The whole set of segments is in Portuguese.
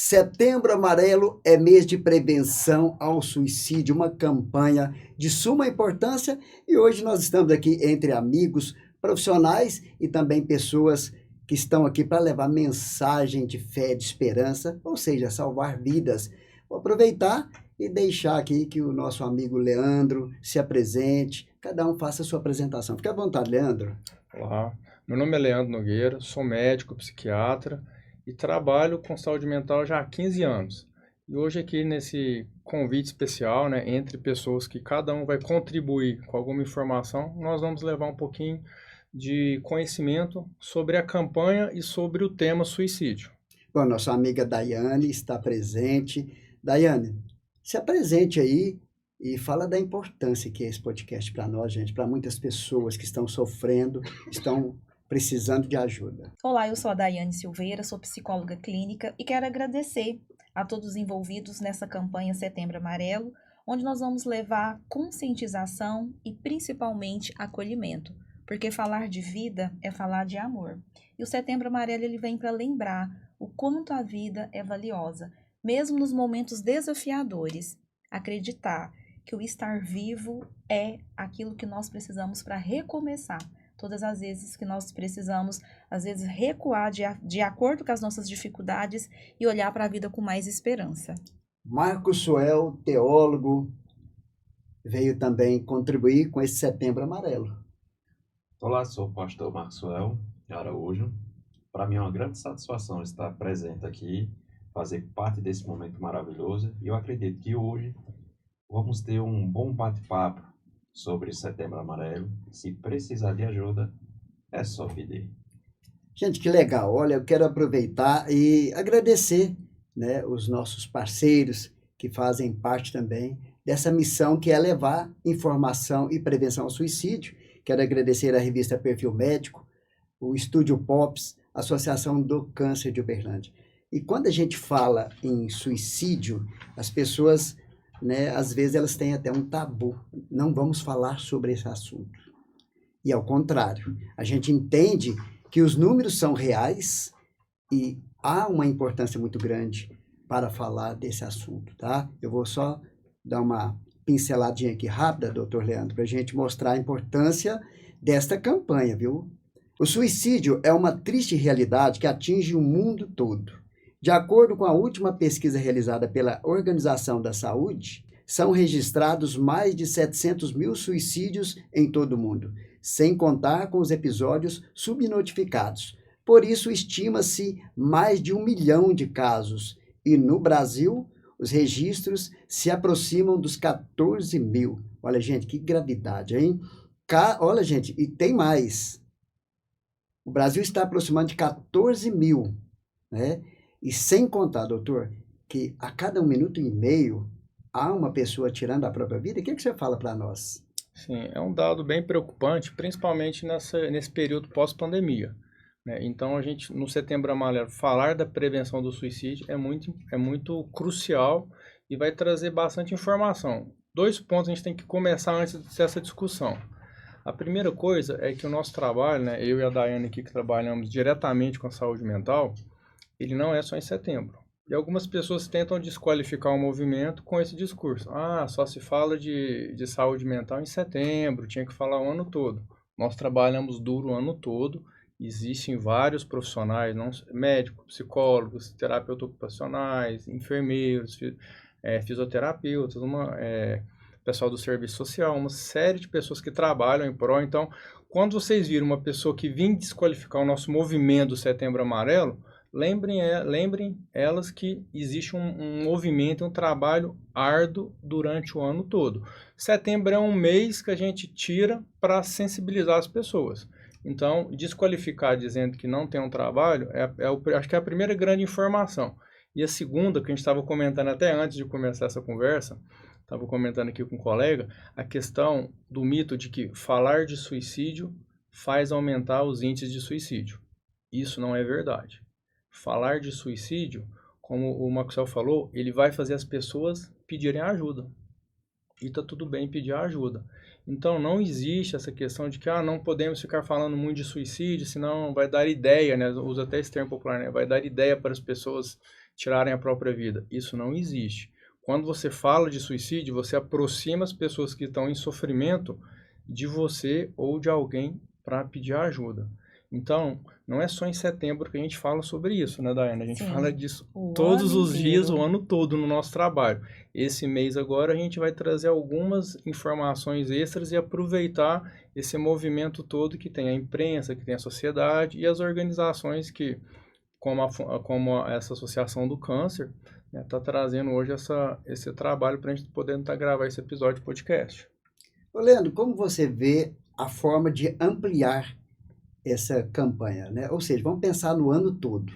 Setembro Amarelo é mês de prevenção ao suicídio, uma campanha de suma importância e hoje nós estamos aqui entre amigos, profissionais e também pessoas que estão aqui para levar mensagem de fé, de esperança, ou seja, salvar vidas. Vou aproveitar e deixar aqui que o nosso amigo Leandro se apresente, cada um faça a sua apresentação. Fique à vontade, Leandro. Olá, meu nome é Leandro Nogueira, sou médico, psiquiatra e trabalho com saúde mental já há 15 anos. E hoje aqui nesse convite especial, entre pessoas que cada um vai contribuir com alguma informação, nós vamos levar um pouquinho de conhecimento sobre a campanha e sobre o tema suicídio. Bom, nossa amiga Daiane está presente. Daiane, se apresente aí e fala da importância que é esse podcast para nós, gente, para muitas pessoas que estão sofrendo, estão precisando de ajuda. Olá, eu sou a Daiane Silveira, sou psicóloga clínica e quero agradecer a todos os envolvidos nessa campanha Setembro Amarelo, onde nós vamos levar conscientização e principalmente acolhimento, porque falar de vida é falar de amor. E o Setembro Amarelo ele vem para lembrar o quanto a vida é valiosa, mesmo nos momentos desafiadores. Acreditar que o estar vivo é aquilo que nós precisamos para recomeçar. Todas as vezes que nós precisamos, às vezes, recuar de acordo com as nossas dificuldades e olhar para a vida com mais esperança. Marco Suel, teólogo, veio também contribuir com esse Setembro Amarelo. Olá, sou o pastor Marco Suel Araújo. Para mim é uma grande satisfação estar presente aqui, fazer parte desse momento maravilhoso. E eu acredito que hoje vamos ter um bom bate-papo sobre Setembro Amarelo. Se precisar de ajuda, é só pedir. Gente, que legal. Olha, eu quero aproveitar e agradecer, os nossos parceiros que fazem parte também dessa missão que é levar informação e prevenção ao suicídio. Quero agradecer a revista Perfil Médico, o Estúdio Pops, a Associação do Câncer de Uberlândia. E quando a gente fala em suicídio, as pessoas, às vezes elas têm até um tabu. Não vamos falar sobre esse assunto. E ao contrário, a gente entende que os números são reais e há uma importância muito grande para falar desse assunto, tá? Eu vou só dar uma pinceladinha aqui rápida, doutor Leandro, para a gente mostrar a importância desta campanha, viu? O suicídio é uma triste realidade que atinge o mundo todo. De acordo com a última pesquisa realizada pela Organização da Saúde, são registrados mais de 700 mil suicídios em todo o mundo, sem contar com os episódios subnotificados. Por isso, estima-se mais de 1 milhão de casos. E no Brasil, os registros se aproximam dos 14 mil. Olha, gente, que gravidade, hein? Olha, gente, e tem mais. O Brasil está aproximando de 14 mil, né? E sem contar, doutor, que a cada 1 minuto e meio há uma pessoa tirando a própria vida. O que você fala para nós? Sim, é um dado bem preocupante, principalmente nesse período pós-pandemia. Então, a gente, no Setembro Amarelo, falar da prevenção do suicídio é muito crucial e vai trazer bastante informação. 2 pontos a gente tem que começar antes dessa discussão. A primeira coisa é que o nosso trabalho, eu e a Daiane aqui que trabalhamos diretamente com a saúde mental, ele não é só em setembro. E algumas pessoas tentam desqualificar o movimento com esse discurso. Só se fala de saúde mental em setembro, tinha que falar o ano todo. Nós trabalhamos duro o ano todo, existem vários profissionais, médicos, psicólogos, terapeutas ocupacionais, enfermeiros, fisioterapeutas, pessoal do serviço social, uma série de pessoas que trabalham em prol. Então, quando vocês viram uma pessoa que vem desqualificar o nosso movimento do Setembro Amarelo, lembrem elas que existe um movimento, um trabalho árduo durante o ano todo. Setembro é um mês que a gente tira para sensibilizar as pessoas. Então, desqualificar dizendo que não tem um trabalho, acho que é a primeira grande informação. E a segunda, que a gente estava comentando até antes de começar essa conversa, estava comentando aqui com um colega, a questão do mito de que falar de suicídio faz aumentar os índices de suicídio. Isso não é verdade. Falar de suicídio, como o Maxwell falou, ele vai fazer as pessoas pedirem ajuda. E está tudo bem pedir ajuda. Então, não existe essa questão de que não podemos ficar falando muito de suicídio, senão vai dar ideia, usa até esse termo popular, vai dar ideia para as pessoas tirarem a própria vida. Isso não existe. Quando você fala de suicídio, você aproxima as pessoas que estão em sofrimento de você ou de alguém para pedir ajuda. Então, não é só em setembro que a gente fala sobre isso, né, Daiane? A gente fala disso todos os dias, o ano todo no nosso trabalho. Esse mês agora a gente vai trazer algumas informações extras e aproveitar esse movimento todo que tem a imprensa, que tem a sociedade e as organizações que, como essa Associação do Câncer, está trazendo hoje esse trabalho para a gente poder gravar esse episódio de podcast. Ô, Leandro, como você vê a forma de ampliar essa campanha, né? Ou seja, vamos pensar no ano todo,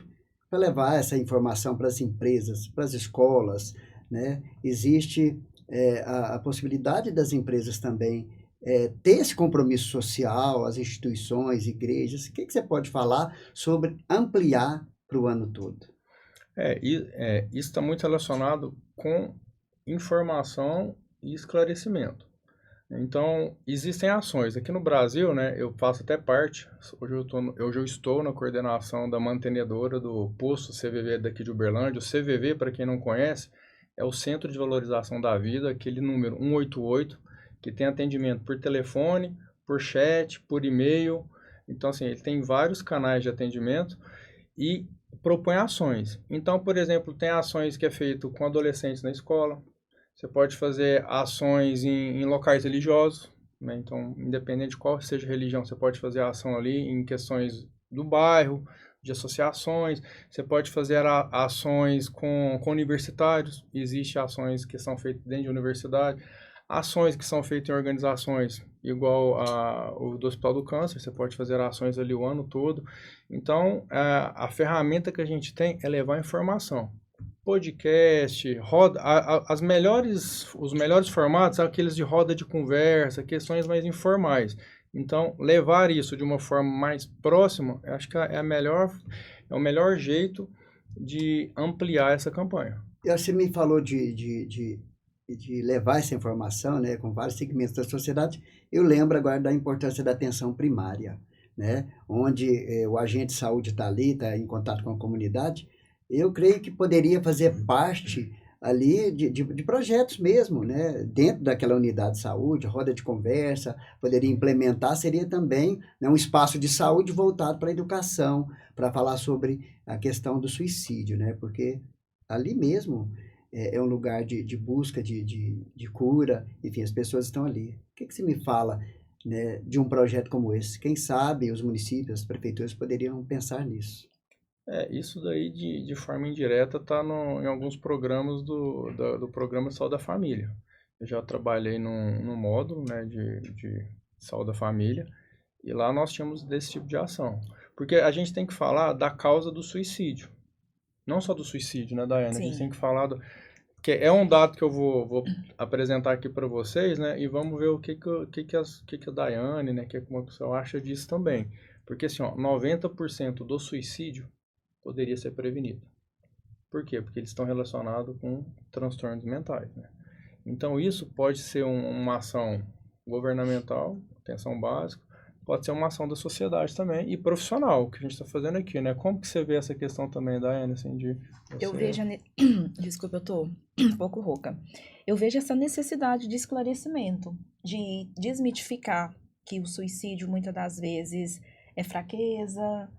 para levar essa informação para as empresas, para as escolas, né? Existe a possibilidade das empresas também ter esse compromisso social, as instituições, igrejas. O que você pode falar sobre ampliar para o ano todo? Isso está muito relacionado com informação e esclarecimento. Então, existem ações. Aqui no Brasil, né, eu faço até parte, hoje eu estou na coordenação da mantenedora do posto CVV daqui de Uberlândia. O CVV, para quem não conhece, é o Centro de Valorização da Vida, aquele número 188, que tem atendimento por telefone, por chat, por e-mail. Então, assim, ele tem vários canais de atendimento e propõe ações. Então, por exemplo, tem ações que é feito com adolescentes na escola. Você pode fazer ações em locais religiosos, né? Então, independente de qual seja a religião, você pode fazer ação ali em questões do bairro, de associações. Você pode fazer ações com universitários. Existem ações que são feitas dentro de universidade. Ações que são feitas em organizações igual o do Hospital do Câncer. Você pode fazer ações ali o ano todo. Então, a ferramenta que a gente tem é levar informação. Podcast, os melhores formatos são aqueles de roda de conversa, questões mais informais. Então, levar isso de uma forma mais próxima, eu acho que é o melhor jeito de ampliar essa campanha. Você me falou de levar essa informação, né, com vários segmentos da sociedade. Eu lembro agora da importância da atenção primária, né, onde o agente de saúde está ali, está em contato com a comunidade. Eu creio que poderia fazer parte ali de projetos mesmo, né? Dentro daquela unidade de saúde, roda de conversa, poderia implementar, seria também, né, um espaço de saúde voltado para a educação, para falar sobre a questão do suicídio, né? Porque ali mesmo é um lugar de busca, de cura, enfim, as pessoas estão ali. O que você me fala, né, de um projeto como esse? Quem sabe os municípios, as prefeituras poderiam pensar nisso. Isso daí de forma indireta está em alguns programas do Programa Saúde da Família. Eu já trabalhei num módulo, né, de saúde da família e lá nós tínhamos desse tipo de ação. Porque a gente tem que falar da causa do suicídio. Não só do suicídio, né, Daiane? Sim. A gente tem que falar que é um dado que eu vou apresentar aqui para vocês, né, e vamos ver o que a Daiane, né, que uma pessoa acha disso também. Porque assim, 90% do suicídio poderia ser prevenido. Por quê? Porque eles estão relacionados com transtornos mentais, né? Então, isso pode ser uma ação governamental, atenção básica, pode ser uma ação da sociedade também e profissional, o que a gente está fazendo aqui, né? Como que você vê essa questão também, Daiane, assim, Eu vejo... Desculpa, eu tô um pouco rouca. Eu vejo essa necessidade de esclarecimento, de desmitificar que o suicídio, muitas das vezes, é fraqueza,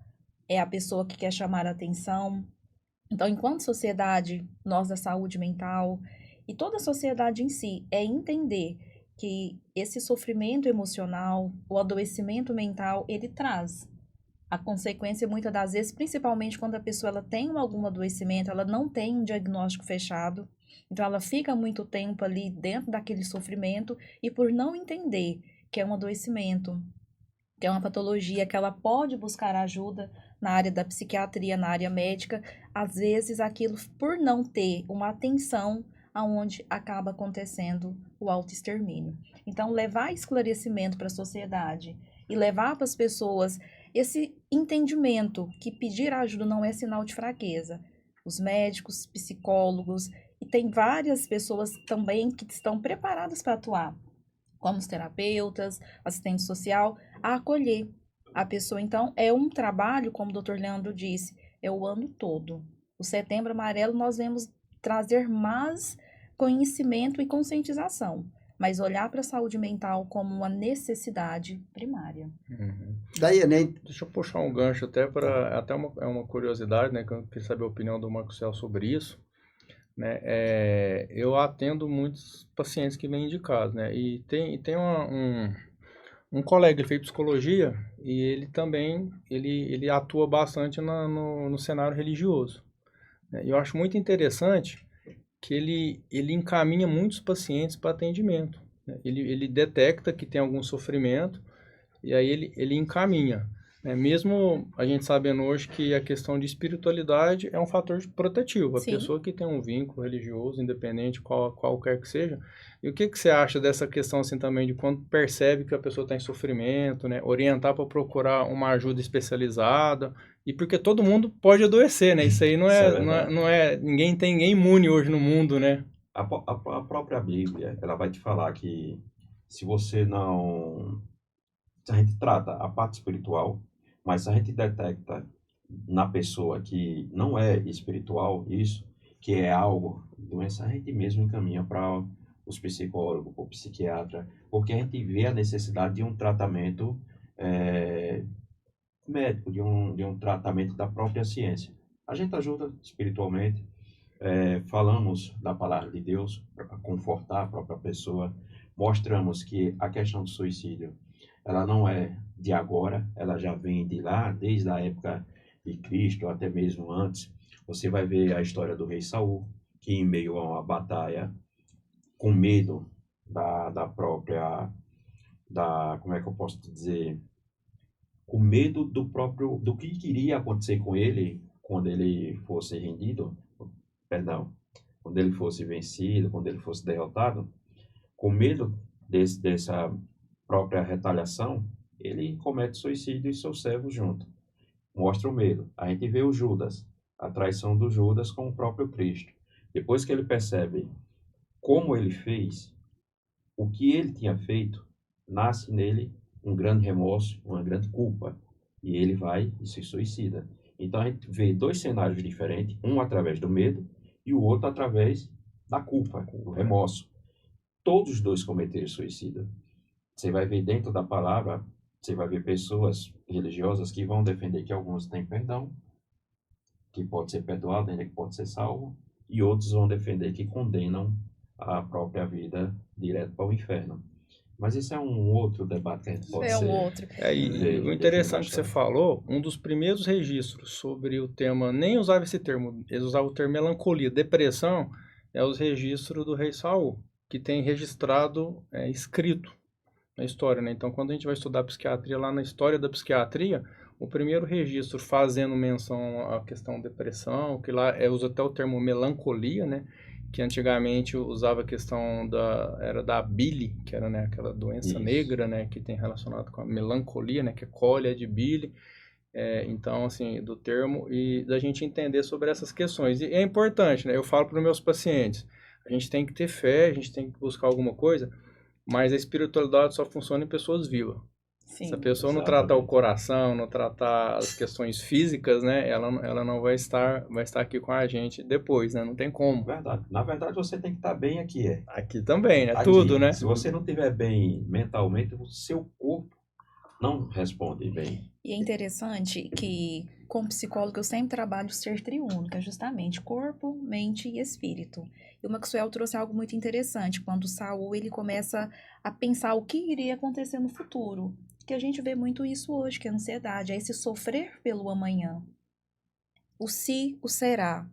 é a pessoa que quer chamar a atenção. Então, enquanto sociedade, nós da saúde mental e toda a sociedade em si, é entender que esse sofrimento emocional, o adoecimento mental, ele traz a consequência muitas das vezes, principalmente quando a pessoa ela tem algum adoecimento, ela não tem um diagnóstico fechado, então ela fica muito tempo ali dentro daquele sofrimento e por não entender que é um adoecimento, que é uma patologia, que ela pode buscar ajuda na área da psiquiatria, na área médica, às vezes aquilo por não ter uma atenção aonde acaba acontecendo o autoextermínio. Então, levar esclarecimento para a sociedade e levar para as pessoas esse entendimento que pedir ajuda não é sinal de fraqueza. Os médicos, psicólogos, e tem várias pessoas também que estão preparadas para atuar, como os terapeutas, assistente social, a acolher a pessoa. Então, é um trabalho, como o Dr. Leandro disse, é o ano todo. O Setembro Amarelo nós vemos trazer mais conhecimento e conscientização, mas olhar para a saúde mental como uma necessidade primária. Daiane, Deixa eu puxar um gancho até uma curiosidade, né, que eu queria saber a opinião do Marcelo sobre isso, né, eu atendo muitos pacientes que vêm de casa, né, e tem um colega, ele fez psicologia e ele também, ele atua bastante no cenário religioso, né, e eu acho muito interessante que ele encaminha muitos pacientes para atendimento, né, ele detecta que tem algum sofrimento e aí ele encaminha, né? Mesmo a gente sabendo hoje que a questão de espiritualidade é um fator protetivo. A Sim. pessoa que tem um vínculo religioso, independente qualquer que seja. E o que você acha dessa questão assim também de quando percebe que a pessoa está em sofrimento, né? Orientar para procurar uma ajuda especializada. E porque todo mundo pode adoecer, né? Isso aí Isso é verdade. não é ninguém tem ninguém imune hoje no mundo, né? A própria Bíblia, ela vai te falar que se você não... Se a gente trata a parte espiritual, mas se a gente detecta na pessoa que não é espiritual isso, que é algo, doença, a gente mesmo encaminha para os psicólogos, para o psiquiatra, porque a gente vê a necessidade de um tratamento médico, de um tratamento da própria ciência. A gente ajuda espiritualmente, falamos da palavra de Deus para confortar a própria pessoa, mostramos que a questão do suicídio, ela não é de agora, ela já vem de lá, desde a época de Cristo, até mesmo antes. Você vai ver a história do rei Saul, que em meio a uma batalha, com medo da própria, como é que eu posso dizer, com medo do que iria acontecer com ele quando ele fosse rendido, perdão, quando ele fosse vencido, quando ele fosse derrotado, com medo dessa própria retaliação, ele comete suicídio e seus servos junto. Mostra o medo. A gente vê o Judas, a traição do Judas com o próprio Cristo. Depois que ele percebe como ele fez, o que ele tinha feito, nasce nele um grande remorso, uma grande culpa. E ele vai e se suicida. Então a gente vê dois cenários diferentes, um através do medo e o outro através da culpa, do remorso. Todos os dois cometeram suicídio. Você vai ver dentro da palavra, você vai ver pessoas religiosas que vão defender que alguns têm perdão, que pode ser perdoado, ainda que pode ser salvo, e outros vão defender que condenam a própria vida direto para o inferno. Mas isso é um outro debate que a gente pode É um outro. E o interessante que você falou, um dos primeiros registros sobre o tema, nem usava esse termo, eles usavam o termo melancolia, depressão, é os registros do rei Saul, que tem registrado, escrito na história, né? Então, quando a gente vai estudar psiquiatria, lá na história da psiquiatria, o primeiro registro fazendo menção à questão depressão, que lá usa até o termo melancolia, né? Que antigamente usava a questão era da bile, que era, né, aquela doença Isso. negra, né, que tem relacionado com a melancolia, né, que é cólia de bile. Então, assim, do termo e da gente entender sobre essas questões. E é importante, né? Eu falo para os meus pacientes, a gente tem que ter fé, a gente tem que buscar alguma coisa, mas a espiritualidade só funciona em pessoas vivas. Sim. Se a pessoa não tratar o coração, não tratar as questões físicas, né, ela não vai estar aqui com a gente depois, né? Não tem como. Verdade. Na verdade, você tem que estar bem aqui, Aqui também, né? Aqui. Tudo, né? Se você não estiver bem mentalmente, o seu corpo não responde bem. E é interessante que, como psicólogo, eu sempre trabalho o ser triuno, que é justamente corpo, mente e espírito. E o Maxwell trouxe algo muito interessante, quando o Saul ele começa a pensar o que iria acontecer no futuro. Que a gente vê muito isso hoje, que é a ansiedade, é esse sofrer pelo amanhã. O se, o será.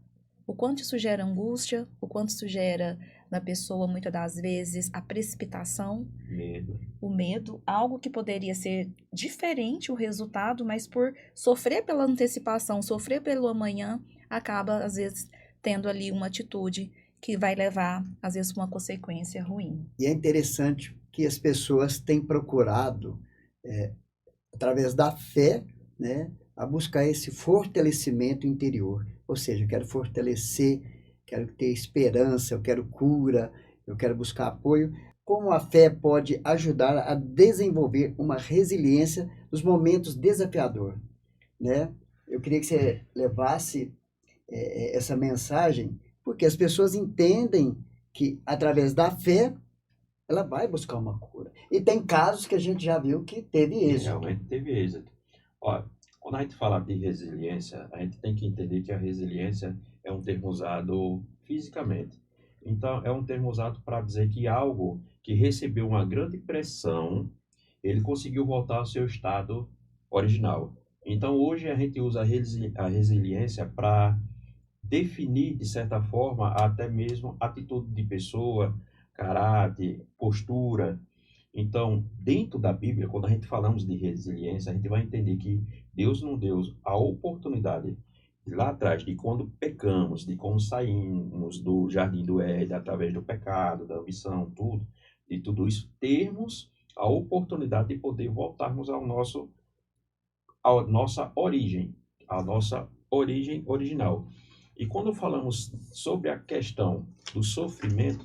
O quanto isso gera angústia, o quanto isso gera na pessoa, muitas das vezes, a precipitação, Medo. o medo, algo que poderia ser diferente o resultado, mas por sofrer pela antecipação, sofrer pelo amanhã, acaba, às vezes, tendo ali uma atitude que vai levar, às vezes, uma consequência ruim. E é interessante que as pessoas têm procurado, através da fé, né, a buscar esse fortalecimento interior. Ou seja, eu quero fortalecer, quero ter esperança, eu quero cura, eu quero buscar apoio. Como a fé pode ajudar a desenvolver uma resiliência nos momentos desafiadores, né? Eu queria que você levasse essa mensagem, porque as pessoas entendem que, através da fé, ela vai buscar uma cura. E tem casos que a gente já viu que teve E êxito. realmente teve êxito. Ó, quando a gente fala de resiliência, a gente tem que entender que a resiliência é um termo usado fisicamente. Então, é um termo usado para dizer que algo que recebeu uma grande pressão, ele conseguiu voltar ao seu estado original. Então, hoje a gente usa a resiliência para definir, de certa forma, até mesmo atitude de pessoa, caráter, postura. Então, dentro da Bíblia, quando a gente falamos de resiliência, a gente vai entender que Deus nos deu a oportunidade lá atrás, de quando pecamos, de como saímos do jardim do Éden através do pecado, da ambição, tudo, de tudo isso, termos a oportunidade de poder voltarmos à nossa origem original. E quando falamos sobre a questão do sofrimento,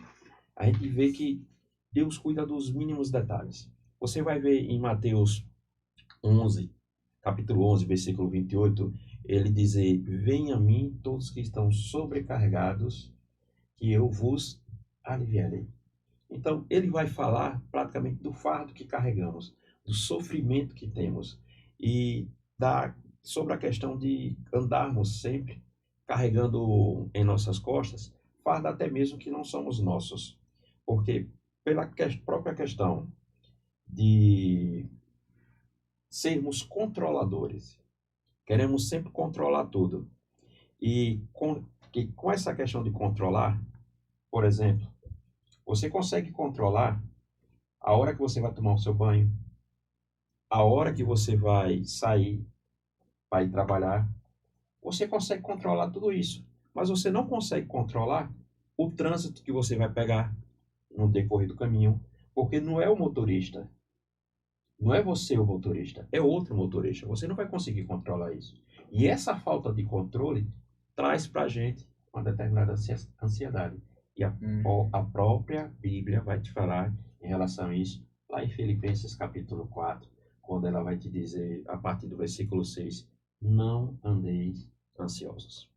a gente vê que Deus cuida dos mínimos detalhes. Você vai ver em Mateus 11, capítulo 11, versículo 28, ele dizer: venha a mim todos que estão sobrecarregados, que eu vos aliviarei. Então, ele vai falar praticamente do fardo que carregamos, do sofrimento que temos e sobre a questão de andarmos sempre carregando em nossas costas fardo até mesmo que não somos nossos. Porque pela própria questão de sermos controladores, queremos sempre controlar tudo. E com essa questão de controlar, por exemplo, você consegue controlar a hora que você vai tomar o seu banho, a hora que você vai sair, vai trabalhar. Você consegue controlar tudo isso, mas você não consegue controlar o trânsito que você vai pegar no decorrer do caminho, porque não é o motorista, não é você o motorista, é outro motorista. Você não vai conseguir controlar isso. E essa falta de controle traz para a gente uma determinada ansiedade. E a própria Bíblia vai te falar em relação a isso, lá em Filipenses capítulo 4, quando ela vai te dizer, a partir do versículo 6, não andeis ansiosos.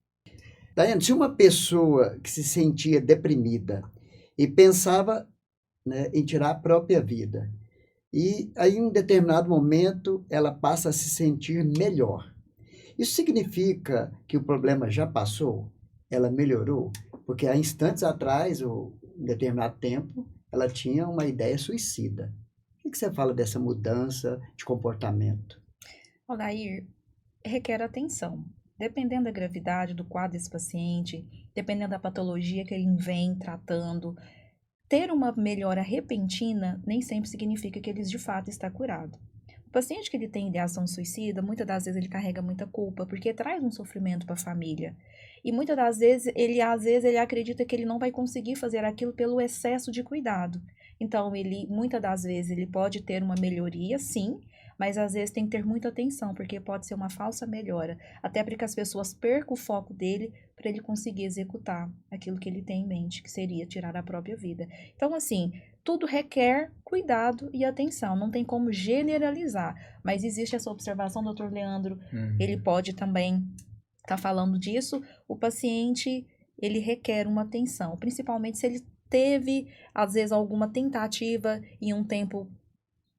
Daiane, se uma pessoa que se sentia deprimida e pensava, né, em tirar a própria vida, e aí em um determinado momento ela passa a se sentir melhor, isso significa que o problema já passou? Ela melhorou? Porque há instantes atrás, ou em determinado tempo, ela tinha uma ideia suicida. O que você fala dessa mudança de comportamento? Odair, requer atenção. Dependendo da gravidade do quadro desse paciente, dependendo da patologia que ele vem tratando, ter uma melhora repentina nem sempre significa que ele de fato está curado. O paciente que ele tem ideação suicida, muitas das vezes ele carrega muita culpa, porque traz um sofrimento para a família. E muitas das vezes ele acredita que ele não vai conseguir fazer aquilo pelo excesso de cuidado. Então, muitas das vezes ele pode ter uma melhoria, sim, mas às vezes tem que ter muita atenção, porque pode ser uma falsa melhora, até para que as pessoas percam o foco dele para ele conseguir executar aquilo que ele tem em mente, que seria tirar a própria vida. Então, assim, tudo requer cuidado e atenção, não tem como generalizar, mas existe essa observação, doutor Leandro, ele pode também estar falando disso, o paciente, ele requer uma atenção, principalmente se ele teve, às vezes, alguma tentativa em um tempo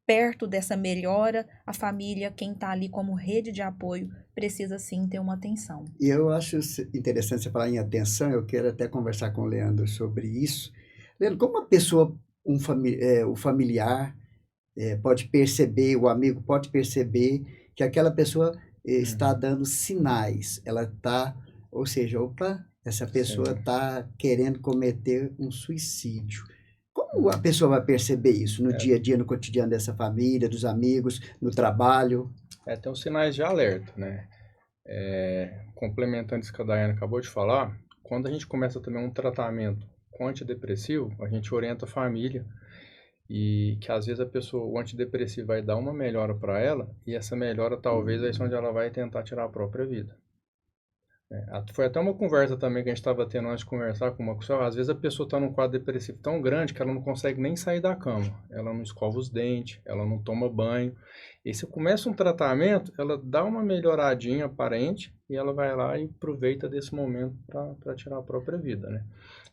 perto dessa melhora, a família, quem está ali como rede de apoio, precisa sim ter uma atenção. E eu acho interessante você falar em atenção, eu quero até conversar com o Leandro sobre isso. Leandro, como uma pessoa, o familiar pode perceber, o amigo pode perceber que aquela pessoa está dando sinais, ela está, ou seja, opa, essa pessoa está querendo cometer um suicídio. Como a pessoa vai perceber isso no dia a dia, no cotidiano dessa família, dos amigos, no trabalho? Tem os sinais de alerta, né? Complementando isso que a Daiane acabou de falar, quando a gente começa também um tratamento com antidepressivo, a gente orienta a família e que às vezes o antidepressivo vai dar uma melhora para ela e essa melhora talvez é onde ela vai tentar tirar a própria vida. Foi até uma conversa também que a gente estava tendo antes de conversar com uma pessoa. Às vezes a pessoa está num quadro depressivo tão grande que ela não consegue nem sair da cama. Ela não escova os dentes, ela não toma banho. E se começa um tratamento, ela dá uma melhoradinha aparente e ela vai lá e aproveita desse momento para tirar a própria vida, né?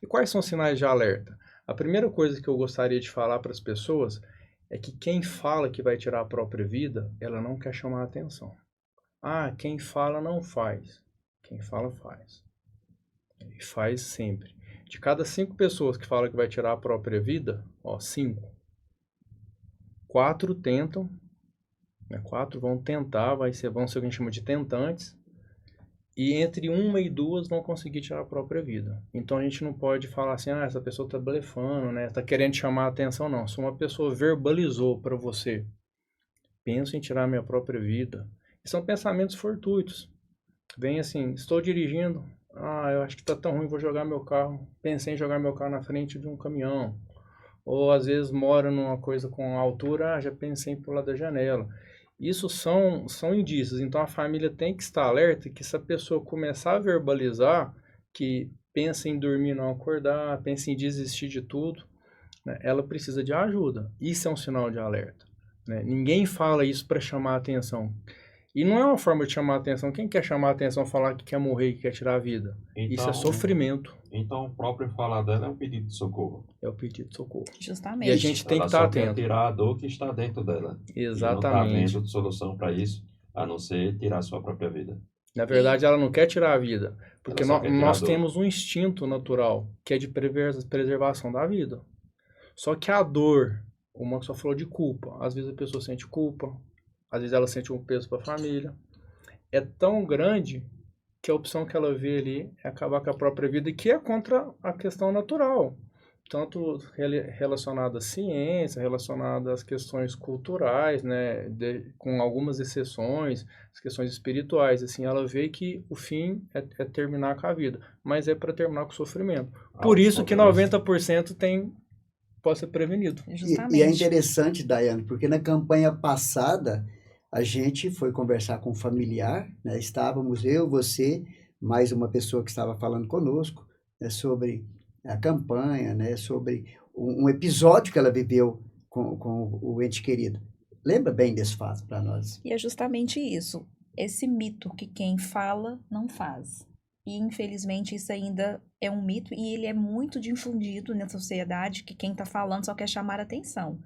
E quais são os sinais de alerta? A primeira coisa que eu gostaria de falar para as pessoas é que quem fala que vai tirar a própria vida, ela não quer chamar a atenção. Ah, quem fala não faz. Quem fala faz. E faz sempre. De cada 5 pessoas que falam que vai tirar a própria vida, 5, 4 tentam, né? 4 vão tentar, vão ser o que a gente chama de tentantes, e entre 1 e 2 vão conseguir tirar a própria vida. Então a gente não pode falar assim, essa pessoa está blefando, né? Está querendo chamar a atenção, não. Se uma pessoa verbalizou para você, penso em tirar a minha própria vida, e são pensamentos fortuitos. Vem assim, estou dirigindo, eu acho que está tão ruim, vou jogar meu carro. Pensei em jogar meu carro na frente de um caminhão. Ou às vezes mora numa coisa com altura, já pensei em pular da janela. Isso são indícios. Então a família tem que estar alerta que se a pessoa começar a verbalizar que pensa em dormir e não acordar, pensa em desistir de tudo, né, ela precisa de ajuda. Isso é um sinal de alerta, né? Ninguém fala isso para chamar a atenção. E não é uma forma de chamar a atenção. Quem quer chamar a atenção, falar que quer morrer, que quer tirar a vida? Isso é sofrimento. Então, o próprio falar dela é um pedido de socorro. É o pedido de socorro. Justamente. E a gente tem que estar atento. Ela só quer tirar a dor que está dentro dela. Exatamente. E não está vendo solução para isso, a não ser tirar a sua própria vida. Na verdade, ela não quer tirar a vida. Porque nós temos um instinto natural, que é de preservação da vida. Só que a dor, o Max só falou de culpa. Às vezes a pessoa sente culpa. Às vezes ela sente um peso para a família. É tão grande que a opção que ela vê ali é acabar com a própria vida, e que é contra a questão natural. Tanto relacionada à ciência, relacionada às questões culturais, né, com algumas exceções, as questões espirituais. Assim, ela vê que o fim é terminar com a vida, mas é para terminar com o sofrimento. Por isso que 90% pode ser prevenido. E é interessante, Daiane, porque na campanha passada a gente foi conversar com um familiar, né? Estávamos eu, você, mais uma pessoa que estava falando conosco, né, sobre a campanha, né, sobre um episódio que ela viveu com o ente querido. Lembra bem desse fato para nós? E é justamente isso, esse mito que quem fala não faz. E infelizmente isso ainda é um mito e ele é muito difundido na sociedade, que quem está falando só quer chamar atenção.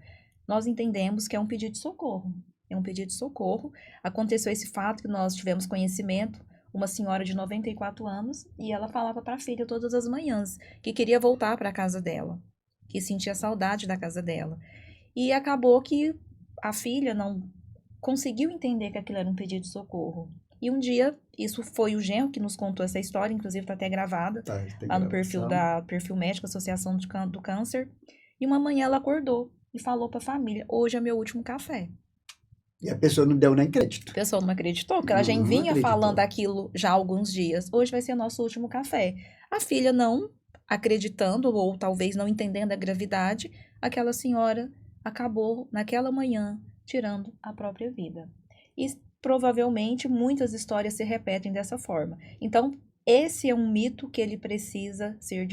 Nós entendemos que é um pedido de socorro. É um pedido de socorro. Aconteceu esse fato que nós tivemos conhecimento, uma senhora de 94 anos, e ela falava para a filha todas as manhãs que queria voltar para a casa dela, que sentia saudade da casa dela. E acabou que a filha não conseguiu entender que aquilo era um pedido de socorro. E um dia, isso foi o genro que nos contou essa história, inclusive está até gravada, lá no perfil médico, Associação do Câncer. E uma manhã ela acordou e falou para a família, hoje é meu último café. E a pessoa não deu nem crédito. A pessoa não acreditou, porque ela já vinha falando aquilo já há alguns dias. Hoje vai ser nosso último café. A filha não acreditando, ou talvez não entendendo a gravidade, aquela senhora acabou, naquela manhã, tirando a própria vida. E provavelmente muitas histórias se repetem dessa forma. Então, esse é um mito que ele precisa ser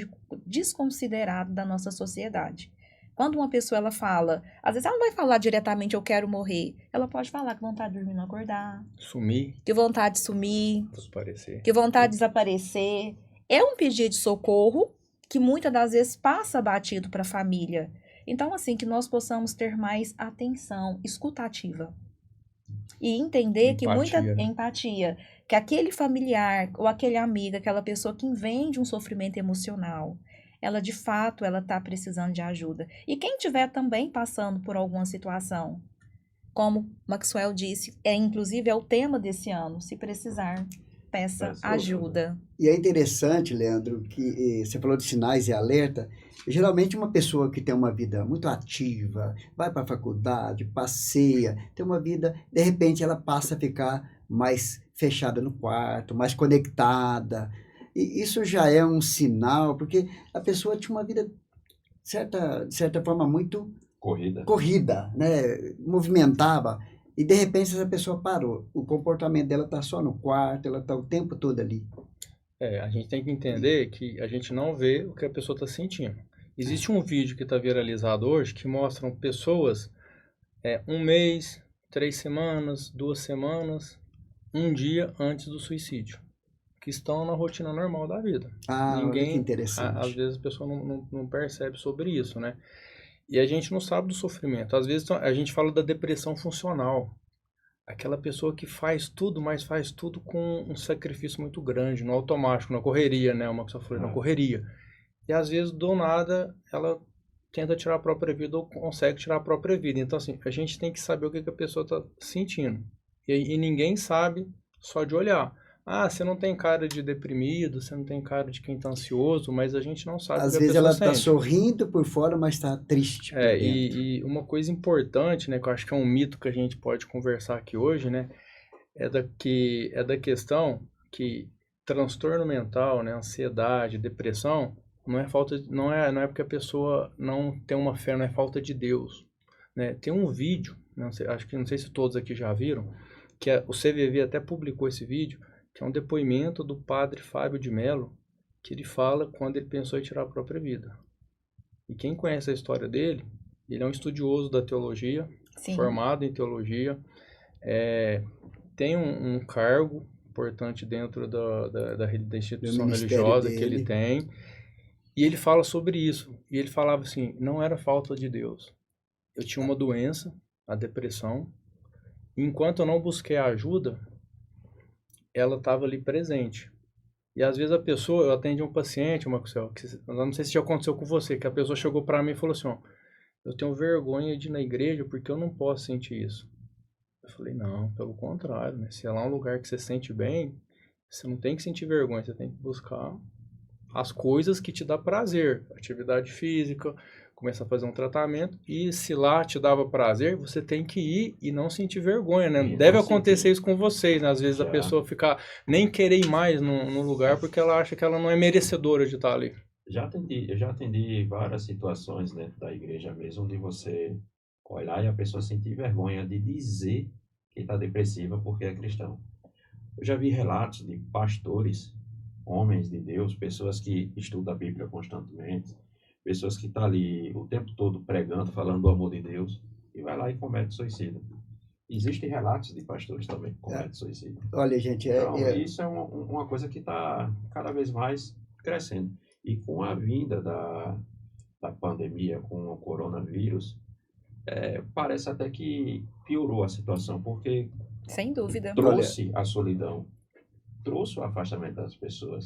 desconsiderado da nossa sociedade. Quando uma pessoa ela fala, às vezes ela não vai falar diretamente eu quero morrer, ela pode falar que vontade de dormir não acordar, sumir, que vontade de sumir, desaparecer, que vontade de desaparecer. É um pedido de socorro que muitas das vezes passa batido para a família. Então, assim, que nós possamos ter mais atenção, escutativa. E entender que muita empatia, que aquele familiar ou aquele amigo, aquela pessoa que vem de um sofrimento emocional, ela de fato, ela está precisando de ajuda. E quem estiver também passando por alguma situação, como Maxwell disse, inclusive é o tema desse ano, se precisar, peça ajuda. E é interessante, Leandro, que você falou de sinais e alerta. Geralmente uma pessoa que tem uma vida muito ativa, vai para a faculdade, passeia, tem uma vida, de repente ela passa a ficar mais fechada no quarto, mais conectada. E isso já é um sinal, porque a pessoa tinha uma vida, de certa forma, muito corrida, né? Movimentava. E, de repente, essa pessoa parou. O comportamento dela está só no quarto, ela está o tempo todo ali. A gente tem que entender que a gente não vê o que a pessoa está sentindo. Existe um vídeo que está viralizado hoje que mostra pessoas 1 mês, 3 semanas, 2 semanas, um dia antes do suicídio, que estão na rotina normal da vida. Ah, olha que Ninguém, interessante. às vezes a pessoa não percebe sobre isso, né? E a gente não sabe do sofrimento. Às vezes a gente fala da depressão funcional. Aquela pessoa que faz tudo, mas faz tudo com um sacrifício muito grande, no automático, na correria, né? Uma pessoa falou, na correria. E às vezes, do nada, ela tenta tirar a própria vida ou consegue tirar a própria vida. Então, assim, a gente tem que saber o que a pessoa está sentindo. E ninguém sabe só de olhar. Ah, você não tem cara de deprimido, você não tem cara de quem está ansioso, mas a gente não sabe o Às que a vezes pessoa ela está sente. sorrindo por fora, mas está triste por dentro. E uma coisa importante, né, que eu acho que é um mito que a gente pode conversar aqui hoje, né, é da questão que transtorno mental, né, ansiedade, depressão, não é porque a pessoa não tem uma fé, não é falta de Deus, né? Tem um vídeo, não sei se todos aqui já viram, que o CVV até publicou esse vídeo, que é um depoimento do padre Fábio de Mello, que ele fala quando ele pensou em tirar a própria vida. E quem conhece a história dele, ele é um estudioso da teologia, Sim. formado em teologia, tem um cargo importante dentro da instituição ministério religiosa que dele. ele tem, e ele fala sobre isso. E ele falava assim, não era falta de Deus. Eu tinha uma doença, a depressão, e enquanto eu não busquei a ajuda, ela estava ali presente. E às vezes eu atendi um paciente, Marcelo, eu não sei se já aconteceu com você, que a pessoa chegou para mim e falou assim, ó, eu tenho vergonha de ir na igreja porque eu não posso sentir isso. Eu falei, não, pelo contrário, né? Se é lá um lugar que você se sente bem, você não tem que sentir vergonha, você tem que buscar as coisas que te dá prazer, atividade física, começar a fazer um tratamento, e se lá te dava prazer, você tem que ir e não sentir vergonha, né? E Deve não acontecer sentir. isso com vocês, né? Às vezes a Já. pessoa ficar, nem querer ir mais no lugar porque ela acha que ela não é merecedora de estar ali. Eu já atendi várias situações dentro da igreja mesmo, onde você olhar e a pessoa sentir vergonha de dizer que está depressiva porque é cristão. Eu já vi relatos de pastores, homens de Deus, pessoas que estudam a Bíblia constantemente, pessoas que estão ali o tempo todo pregando, falando do amor de Deus, e vai lá e comete suicídio. Existem relatos de pastores também que cometem suicídio. Olha, gente, Então, isso é uma coisa que está cada vez mais crescendo. E com a vinda da pandemia, com o coronavírus, parece até que piorou a situação, porque Sem dúvida. trouxe a solidão, trouxe o afastamento das pessoas.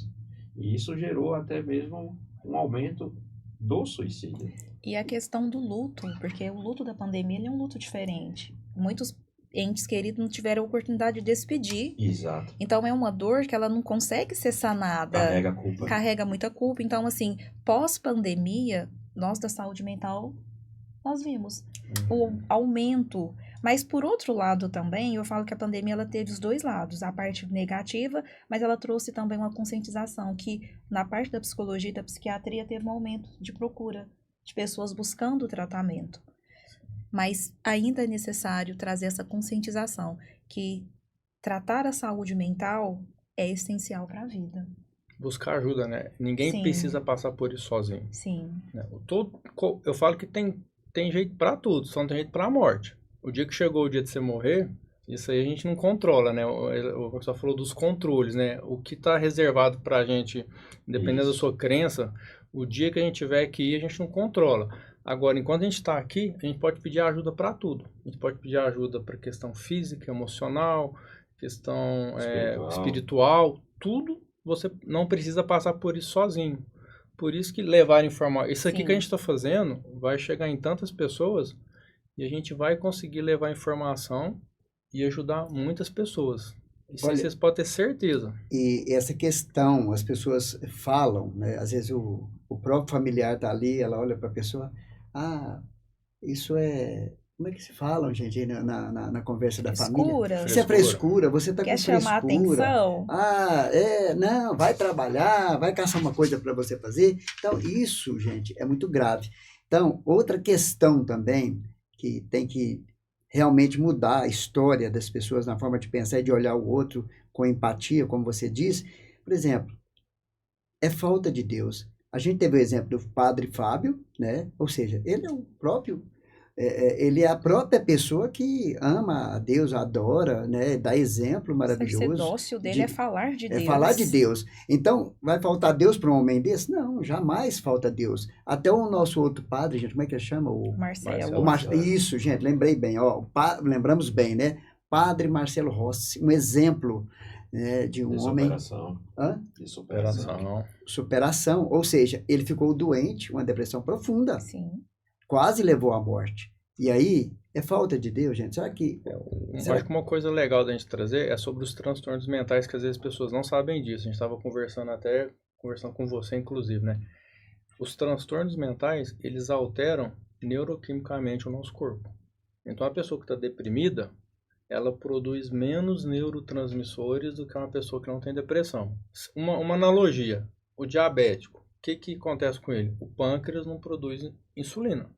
E isso gerou até mesmo um aumento do suicídio. E a questão do luto, porque o luto da pandemia ele é um luto diferente. Muitos entes queridos não tiveram a oportunidade de despedir. Exato. Então é uma dor que ela não consegue ser sanada. Carrega a culpa. Carrega muita culpa. Então, assim, pós-pandemia, nós da saúde mental, nós vimos o aumento. Mas, por outro lado também, eu falo que a pandemia ela teve os dois lados. A parte negativa, mas ela trouxe também uma conscientização que, na parte da psicologia e da psiquiatria, teve um aumento de procura de pessoas buscando o tratamento. Mas ainda é necessário trazer essa conscientização que tratar a saúde mental é essencial para a vida. Buscar ajuda, né? Ninguém Sim. precisa passar por isso sozinho. Sim. Né? Eu falo que tem jeito para tudo, só não tem jeito para a morte. O dia que chegou o dia de você morrer, isso aí a gente não controla, né? O pessoal falou dos controles, né? O que está reservado para a gente, dependendo da sua crença, o dia que a gente tiver que ir, a gente não controla. Agora, enquanto a gente está aqui, a gente pode pedir ajuda para tudo. A gente pode pedir ajuda para questão física, emocional, questão espiritual, tudo. Você não precisa passar por isso sozinho. Por isso que levar informação... Isso aqui Sim. que a gente está fazendo vai chegar em tantas pessoas e a gente vai conseguir levar informação e ajudar muitas pessoas. Isso aí vocês podem ter certeza. E essa questão, as pessoas falam, né? Às vezes o próprio familiar está ali, ela olha para a pessoa, isso é... Como é que se falam, gente, na conversa da família? Frescura. Isso é frescura, você está com Quer chamar frescura. atenção? Não, vai trabalhar, vai caçar uma coisa para você fazer. Então, isso, gente, é muito grave. Então, outra questão também, que tem que realmente mudar a história das pessoas na forma de pensar e de olhar o outro com empatia, como você disse, por exemplo, é falta de Deus. A gente teve o exemplo do padre Fábio, né? Ou seja, ele é o próprio ele é a própria pessoa que ama a Deus, adora, né? Dá exemplo O maravilhoso. sacerdócio dele de- é falar de É Deus. falar de Deus. Então, vai faltar Deus para um homem desse? Não, jamais falta Deus. Até o nosso outro padre, gente, como é que ele chama? Marcelo. Isso, gente, lembrei bem, ó, lembramos bem, né? Padre Marcelo Rossi, um exemplo, né, de um De homem. superação. Hã? De superação. Operação. Superação, ou seja, ele ficou doente, uma depressão profunda, Sim. quase levou à morte. E aí, é falta de Deus, gente? Será que. Acho que uma coisa legal da gente trazer é sobre os transtornos mentais, que às vezes as pessoas não sabem disso. A gente estava conversando com você, inclusive, né? Os transtornos mentais, eles alteram neuroquimicamente o nosso corpo. Então, a pessoa que está deprimida, ela produz menos neurotransmissores do que uma pessoa que não tem depressão. Uma analogia, o diabético, o que acontece com ele? O pâncreas não produz insulina.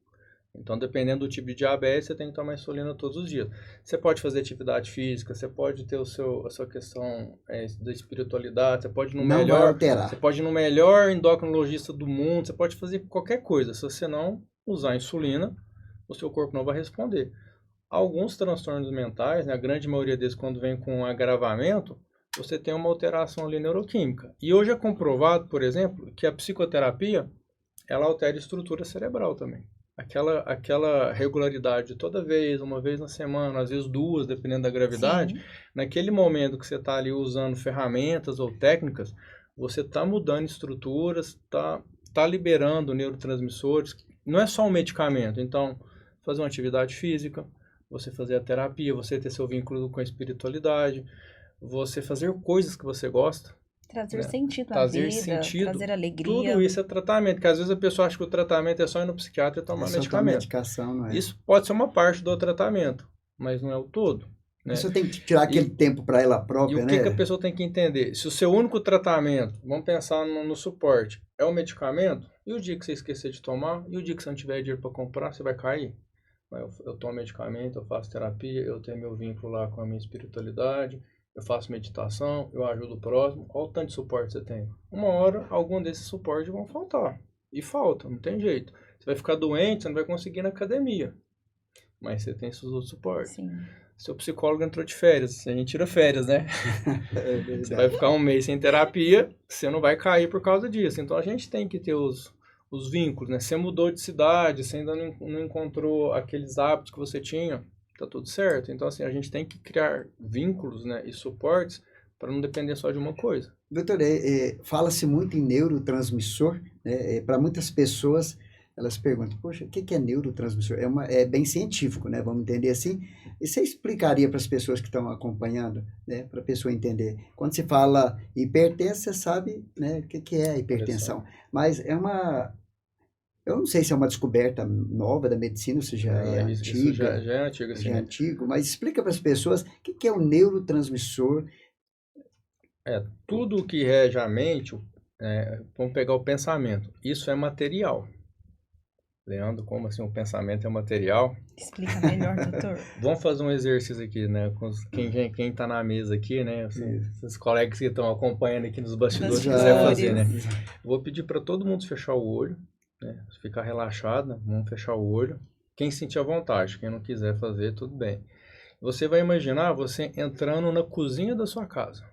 Então, dependendo do tipo de diabetes, você tem que tomar insulina todos os dias. Você pode fazer atividade física, você pode ter a sua questão da espiritualidade, você pode ir no Não vai melhor, alterar. você pode ir no melhor endocrinologista do mundo, você pode fazer qualquer coisa. Se você não usar insulina, o seu corpo não vai responder. Alguns transtornos mentais, né, a grande maioria deles, quando vem com agravamento, você tem uma alteração ali neuroquímica. E hoje é comprovado, por exemplo, que a psicoterapia, ela altera a estrutura cerebral também. Aquela regularidade toda vez, uma vez na semana, às vezes duas, dependendo da gravidade, Sim. naquele momento que você está ali usando ferramentas ou técnicas, você está mudando estruturas, tá liberando neurotransmissores. Não é só um medicamento. Então, fazer uma atividade física, você fazer a terapia, você ter seu vínculo com a espiritualidade, você fazer coisas que você gosta, Trazer né? sentido à Trazer vida, sentido. trazer alegria. Tudo isso é tratamento, porque às vezes a pessoa acha que o tratamento é só ir no psiquiatra e tomar Só toma medicamento. medicação, não é? Isso pode ser uma parte do tratamento, mas não é o todo, A né? pessoa tem que tirar aquele tempo para ela E própria, o que né? a pessoa tem que entender? Se o seu único tratamento, vamos pensar no suporte, é o medicamento, e o dia que você esquecer de tomar, e o dia que você não tiver dinheiro para comprar, você vai cair. Eu tomo medicamento, eu faço terapia, eu tenho meu vínculo lá com a minha espiritualidade, eu faço meditação, eu ajudo o próximo. Olha o tanto de suporte que você tem. Uma hora, algum desses suportes vão faltar. E falta, não tem jeito. Você vai ficar doente, você não vai conseguir ir na academia. Mas você tem seus outros suportes. Sim. Seu psicólogo entrou de férias, a gente tira férias, né? É Você verdade. vai ficar um mês sem terapia, você não vai cair por causa disso. Então a gente tem que ter os vínculos, né? Você mudou de cidade, você ainda não encontrou aqueles hábitos que você tinha, tá tudo certo. Então, assim, a gente tem que criar vínculos, né, e suportes para não depender só de uma coisa. Doutor, fala-se muito em neurotransmissor, né? Para muitas pessoas, elas perguntam, poxa, o que é neurotransmissor? É bem científico, né? Vamos entender assim. E você explicaria para as pessoas que estão acompanhando, né? Para a pessoa entender. Quando se fala hipertensa, você sabe, né, o que é a hipertensão. Mas eu não sei se é uma descoberta nova da medicina, ou se já é Isso antiga, já é antigo, assim. já é antigo, mas explica para as pessoas o que é o neurotransmissor. Tudo que rege a mente, vamos pegar o pensamento, isso é material. Leandro, como assim o pensamento é material? Explica melhor, doutor. Vamos fazer um exercício aqui, né? Com quem tá na mesa aqui, né? Esses colegas que estão acompanhando aqui nos bastidores, Já- quiser fazer, né? Bastidores. Vou pedir para todo mundo fechar o olho, né? Ficar relaxado, né? Vamos fechar o olho. Quem sentir à vontade, quem não quiser fazer, tudo bem. Você vai imaginar você entrando na cozinha da sua casa.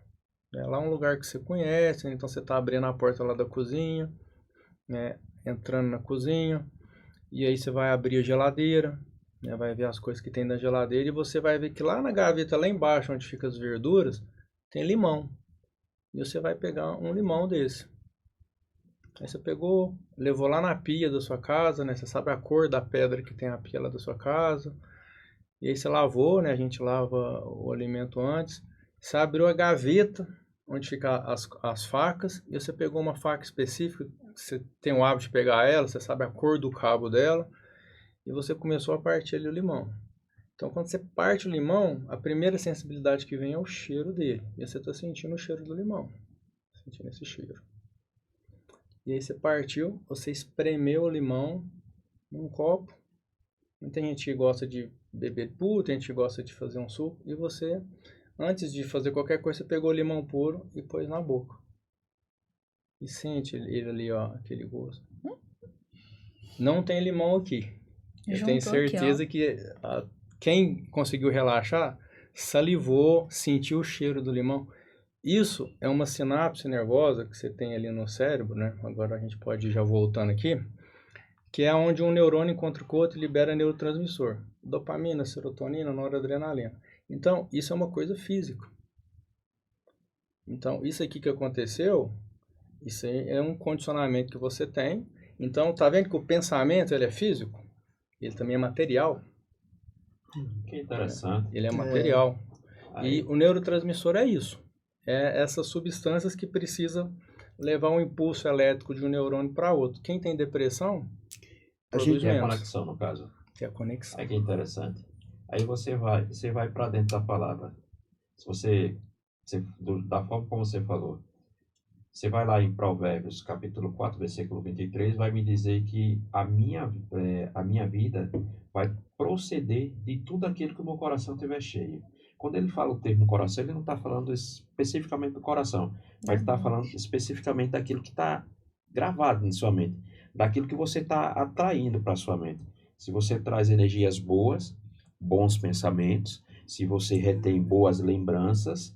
Lá é um lugar que você conhece, então você está abrindo a porta lá da cozinha, né? Entrando na cozinha, e aí você vai abrir a geladeira, né? Vai ver as coisas que tem na geladeira, e você vai ver que lá na gaveta, lá embaixo, onde ficam as verduras, tem limão. E você vai pegar um limão desse. Aí você pegou, levou lá na pia da sua casa, né? Você sabe a cor da pedra que tem a pia lá da sua casa. E aí você lavou, né? A gente lava o alimento antes. Você abriu a gaveta, onde ficam as facas, e você pegou uma faca específica, você tem o hábito de pegar ela, você sabe a cor do cabo dela, e você começou a partir ali o limão. Então, quando você parte o limão, a primeira sensibilidade que vem é o cheiro dele. E você está sentindo o cheiro do limão, sentindo esse cheiro. E aí você partiu, você espremeu o limão num copo. Tem gente que gosta de beber puro, tem gente que gosta de fazer um suco, e você... Antes de fazer qualquer coisa, você pegou o limão puro e pôs na boca. E sente ele ali, ó, aquele gosto. Não tem limão aqui. Eu tenho certeza que quem conseguiu relaxar salivou, sentiu o cheiro do limão. Isso é uma sinapse nervosa que você tem ali no cérebro, né? Agora a gente pode ir já voltando aqui, que é onde um neurônio encontra com o outro e libera neurotransmissor. Dopamina, serotonina, noradrenalina. Então, isso é uma coisa física. Então, isso aqui que aconteceu, isso aí é um condicionamento que você tem. Então, tá vendo que o pensamento, ele é físico? Ele também é material. Que interessante. Ele é material. Aí, E o neurotransmissor é isso. É essas substâncias que precisam levar um impulso elétrico de um neurônio para outro. Quem tem depressão, produz que é a menos. conexão, no caso. Que é a conexão. Aí que interessante. Aí você vai para dentro da palavra. Se da forma como você falou, você vai lá em Provérbios, capítulo 4, versículo 23, vai me dizer que a minha vida vai proceder de tudo aquilo que o meu coração tiver cheio. Quando ele fala o termo coração, ele não está falando especificamente do coração, mas ele está falando especificamente daquilo que está gravado em sua mente, daquilo que você está atraindo para a sua mente. Se você traz energias boas, bons pensamentos, se você retém boas lembranças,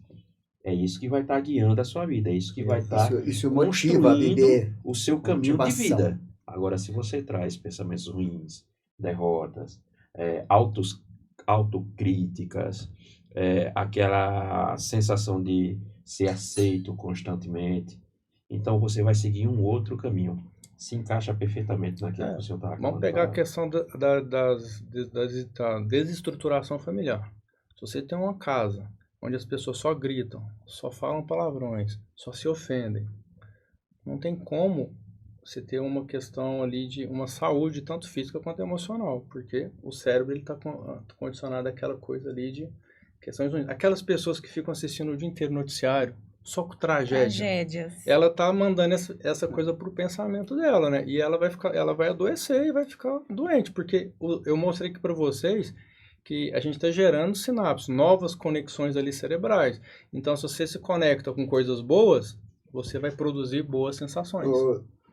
é isso que vai estar guiando a sua vida, é isso que vai estar Isso motiva a viver. o seu caminho de Motivação. vida. Agora, se você traz pensamentos ruins, derrotas, autocríticas, aquela sensação de ser aceito constantemente, então você vai seguir um outro caminho. Se encaixa perfeitamente naquilo que o senhor está acabando Vamos de pegar a falar. questão da desestruturação familiar. Se você tem uma casa onde as pessoas só gritam, só falam palavrões, só se ofendem, não tem como você ter uma questão ali de uma saúde tanto física quanto emocional, porque o cérebro está condicionado àquela coisa ali de questões ruins. Aquelas pessoas que ficam assistindo o dia inteiro noticiário, só com Tragédias. ela tá mandando essa coisa pro pensamento dela, né? E ela vai adoecer e vai ficar doente, porque eu mostrei aqui para vocês que a gente está gerando sinapses, novas conexões ali cerebrais. Então, se você se conecta com coisas boas, você vai produzir boas sensações.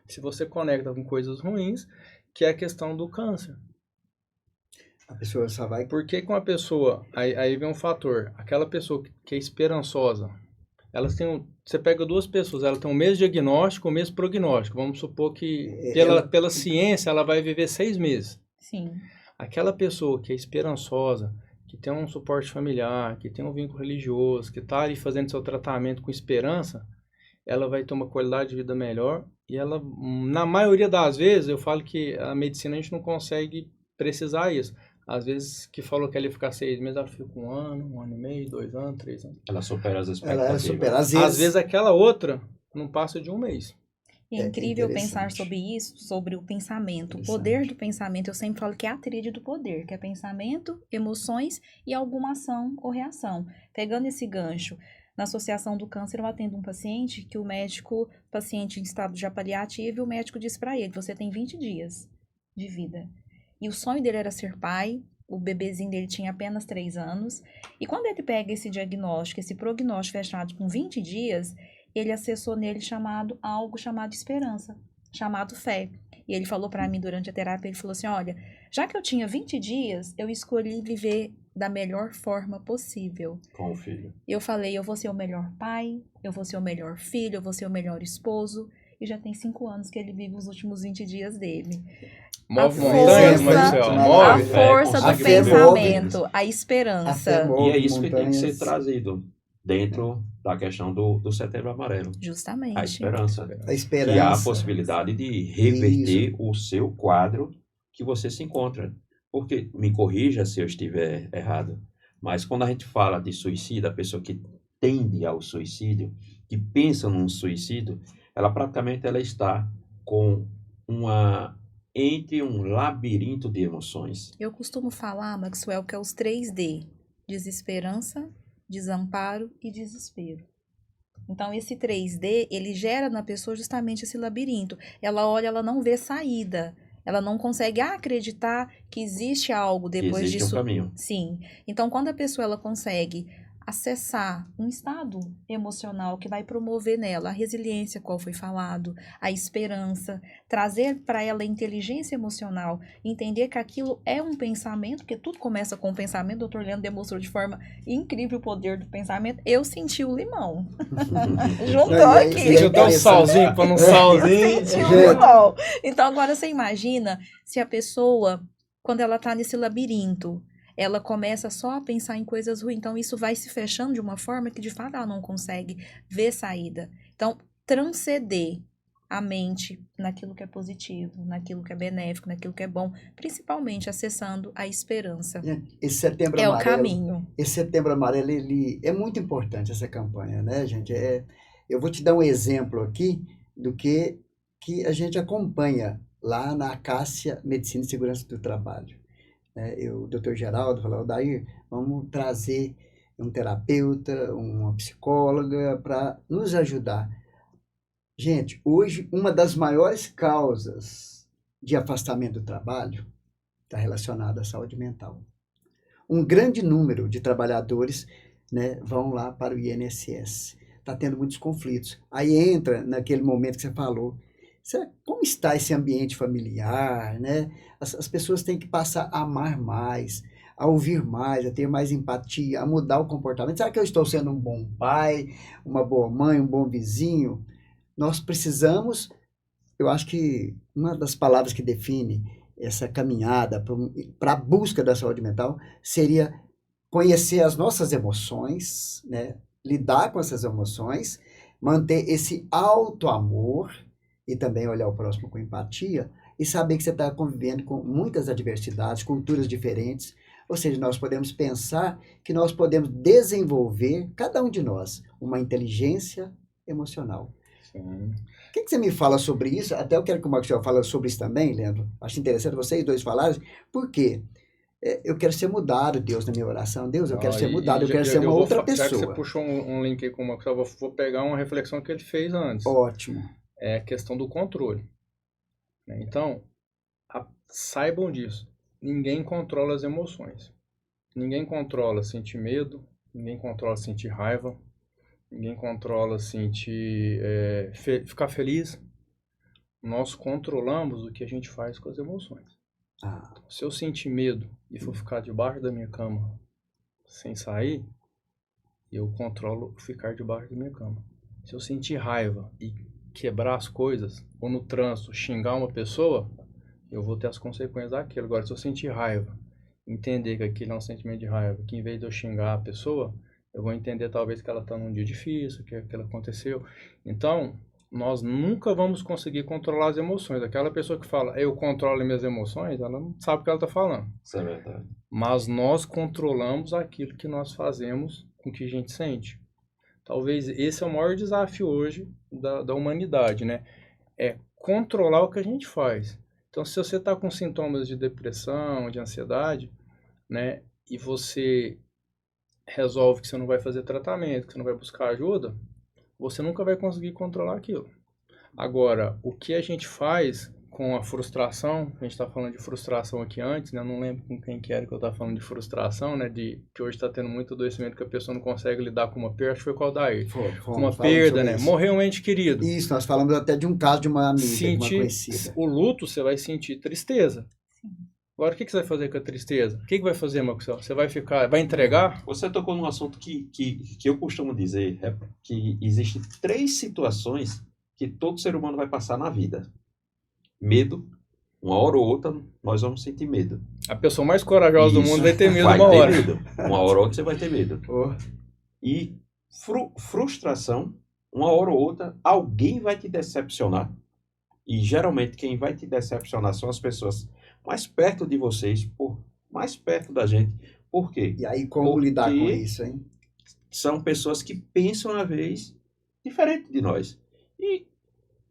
Se você conecta com coisas ruins, que é a questão do câncer. A pessoa só vai... Por que uma pessoa... Aí vem um fator. Aquela pessoa que é esperançosa, você pega duas pessoas, ela tem o mesmo diagnóstico, o mesmo prognóstico. Vamos supor que pela ciência ela vai viver 6 meses. Sim. Aquela pessoa que é esperançosa, que tem um suporte familiar, que tem um vínculo religioso, que está ali fazendo seu tratamento com esperança, ela vai ter uma qualidade de vida melhor. E ela, na maioria das vezes, eu falo que a medicina a gente não consegue precisar isso. Às vezes, que falou que ela ia ficar 6 meses, ela fica 1 ano, 1 ano e meio, 2 anos, 3 anos. Ela supera as expectativas. Ela supera, Às vezes aquela outra não passa de 1 mês. E é incrível interessante. pensar sobre isso, sobre o pensamento. O poder do pensamento, eu sempre falo que é a tríade do poder, que é pensamento, emoções e alguma ação ou reação. Pegando esse gancho, na Associação do Câncer eu atendo um paciente que paciente em estado já paliativo, e o médico disse para ele, você tem 20 dias de vida. E o sonho dele era ser pai, o bebezinho dele tinha apenas 3 anos. E quando ele pega esse diagnóstico, esse prognóstico fechado com 20 dias, ele acessou nele algo chamado esperança, chamado fé. E ele falou para mim durante a terapia, ele falou assim, olha, já que eu tinha 20 dias, eu escolhi viver da melhor forma possível. Com o filho. Eu falei, eu vou ser o melhor pai, eu vou ser o melhor filho, eu vou ser o melhor esposo. E já tem 5 anos que ele vive os últimos 20 dias dele. Move A montanhas, força- Marcelo. A Move. força consegue do ver pensamento, a A fé esperança. move E é isso que tem que ser montanhas. trazido dentro da questão do Setembro Amarelo. Justamente. A esperança. A Que há a esperança. possibilidade de reverter o seu quadro que você se encontra. Porque, me corrija se eu estiver errado, mas quando a gente fala de suicídio, a pessoa que tende ao suicídio, que pensa num suicídio, ela praticamente ela está com entre um labirinto de emoções. Eu costumo falar, Maxwell, que é os 3D: desesperança, desamparo e desespero. Então, esse 3D, ele gera na pessoa justamente esse labirinto. Ela olha, ela não vê saída. Ela não consegue acreditar que existe algo depois existe disso. um caminho. Sim. Então, quando a pessoa ela consegue acessar um estado emocional que vai promover nela a resiliência, qual foi falado, a esperança, trazer para ela a inteligência emocional, entender que aquilo é um pensamento, porque tudo começa com o pensamento. O Dr. Leandro demonstrou de forma incrível o poder do pensamento. Eu senti o limão. Juntou aqui. Deixa eu dar um salzinho para um salzinho. Senti o limão. Então agora você imagina se a pessoa, quando ela está nesse labirinto, ela começa só a pensar em coisas ruins. Então, isso vai se fechando de uma forma que, de fato, ela não consegue ver saída. Então, transcender a mente naquilo que é positivo, naquilo que é benéfico, naquilo que é bom, principalmente acessando a esperança. Esse Setembro É o Amarelo, caminho. esse Setembro Amarelo, ele é muito importante, essa campanha, né, gente? Eu vou te dar um exemplo aqui do que a gente acompanha lá na Acácia Medicina e Segurança do Trabalho. O Dr. Geraldo falou, Dair, vamos trazer um terapeuta, uma psicóloga para nos ajudar. Gente, hoje uma das maiores causas de afastamento do trabalho está relacionada à saúde mental. Um grande número de trabalhadores, né, vão lá para o INSS. Está tendo muitos conflitos. Aí entra naquele momento que você falou, como está esse ambiente familiar, né? As pessoas têm que passar a amar mais, a ouvir mais, a ter mais empatia, a mudar o comportamento. Será que eu estou sendo um bom pai, uma boa mãe, um bom vizinho? Nós precisamos, eu acho que uma das palavras que define essa caminhada para a busca da saúde mental seria conhecer as nossas emoções, né? Lidar com essas emoções, manter esse auto-amor e também olhar o próximo com empatia e saber que você está convivendo com muitas adversidades, culturas diferentes. Ou seja, nós podemos pensar que nós podemos desenvolver, cada um de nós, uma inteligência emocional. Sim. O que você me fala sobre isso? Até eu quero que o Maxwell fale sobre isso também, Leandro. Acho interessante vocês dois falarem. Por quê? Eu quero ser mudado, Deus, na minha oração. Deus, eu quero ser mudado, eu quero ser uma outra pessoa. Já que você puxou um link aí com o Maxwell, vou pegar uma reflexão que ele fez antes. Ótimo. É a questão do controle. Então, saibam disso. Ninguém controla as emoções. Ninguém controla sentir medo, ninguém controla sentir raiva, ninguém controla sentir ficar feliz. Nós controlamos o que a gente faz com as emoções. Se eu sentir medo e for ficar debaixo da minha cama sem sair, eu controlo ficar debaixo da minha cama. Se eu sentir raiva e quebrar as coisas, ou no trânsito xingar uma pessoa, eu vou ter as consequências daquilo. Agora, se eu sentir raiva, entender que aquilo é um sentimento de raiva, que em vez de eu xingar a pessoa, eu vou entender talvez que ela está num dia difícil, que aquilo aconteceu. Então, nós nunca vamos conseguir controlar as emoções. Aquela pessoa que fala, eu controlo minhas emoções, ela não sabe o que ela está falando. Isso é verdade. Mas nós controlamos aquilo que nós fazemos com o que a gente sente. Talvez esse é o maior desafio hoje da humanidade, né? É controlar o que a gente faz. Então, se você está com sintomas de depressão, de ansiedade, né? E você resolve que você não vai fazer tratamento, que você não vai buscar ajuda, você nunca vai conseguir controlar aquilo. Agora, o que a gente faz com a frustração, a gente está falando de frustração aqui antes, né? Eu não lembro com quem que era que eu estava falando de frustração, né? Que hoje está tendo muito adoecimento que a pessoa não consegue lidar com uma perda, acho que foi qual daí? Com uma perda, né? Morreu um ente querido. Isso, nós falamos até de um caso de uma amiga, uma conhecida. O luto, você vai sentir tristeza. Agora, o que você vai fazer com a tristeza? O que vai fazer, Maxwell? Você vai entregar? Você tocou num assunto que eu costumo dizer, que existem 3 situações que todo ser humano vai passar na vida. Medo, uma hora ou outra, nós vamos sentir medo. A pessoa mais corajosa do mundo vai ter medo uma hora. Medo. Uma hora ou outra você vai ter medo. E frustração, uma hora ou outra, alguém vai te decepcionar. E geralmente quem vai te decepcionar são as pessoas mais perto de vocês, mais perto da gente. Por quê? E aí como lidar com isso, hein? São pessoas que pensam uma vez diferente de nós. E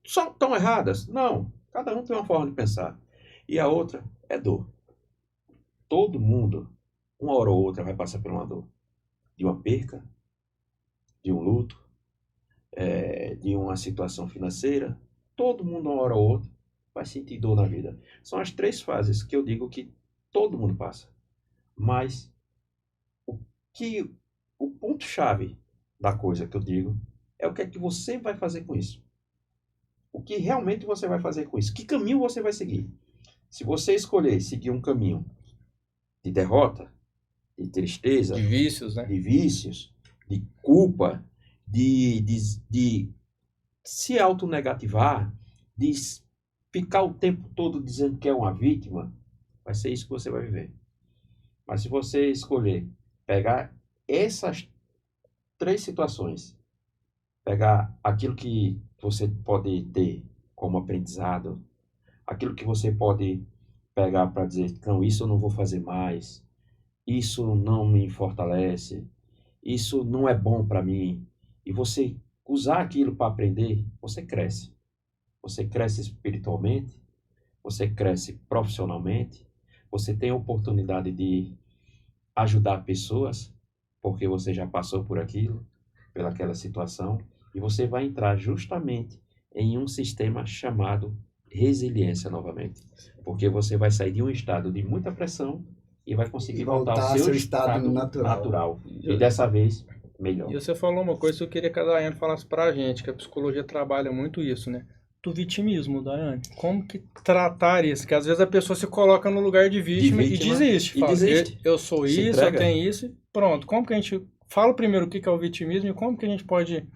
estão erradas? Não. Cada um tem uma forma de pensar. E a outra é dor. Todo mundo, uma hora ou outra, vai passar por uma dor. De uma perca, de um luto, de uma situação financeira. Todo mundo, uma hora ou outra, vai sentir dor na vida. São as 3 fases que eu digo que todo mundo passa. Mas o que o ponto-chave da coisa que eu digo é o que é que você vai fazer com isso. O que realmente você vai fazer com isso? Que caminho você vai seguir? Se você escolher seguir um caminho de derrota, de tristeza, De vícios, né? de vícios, de culpa, de se autonegativar, de ficar o tempo todo dizendo que é uma vítima, vai ser isso que você vai viver. Mas se você escolher pegar essas 3 situações, pegar aquilo que você pode ter como aprendizado, aquilo que você pode pegar para dizer, não, isso eu não vou fazer mais, isso não me fortalece, isso não é bom para mim, e você usar aquilo para aprender, você cresce. Você cresce espiritualmente, você cresce profissionalmente, você tem a oportunidade de ajudar pessoas, porque você já passou por aquilo, pelaquela situação, e você vai entrar justamente em um sistema chamado resiliência novamente. Porque você vai sair de um estado de muita pressão e vai conseguir voltar ao seu estado natural. E dessa vez, melhor. E você falou uma coisa que eu queria que a Daiane falasse pra gente, que a psicologia trabalha muito isso, né? Do vitimismo, Daiane. Como que tratar isso? Que às vezes a pessoa se coloca no lugar de vítima e desiste. Fala, eu sou isso, eu tenho isso, e pronto. Como que a gente... Fala primeiro o que é o vitimismo e como que a gente pode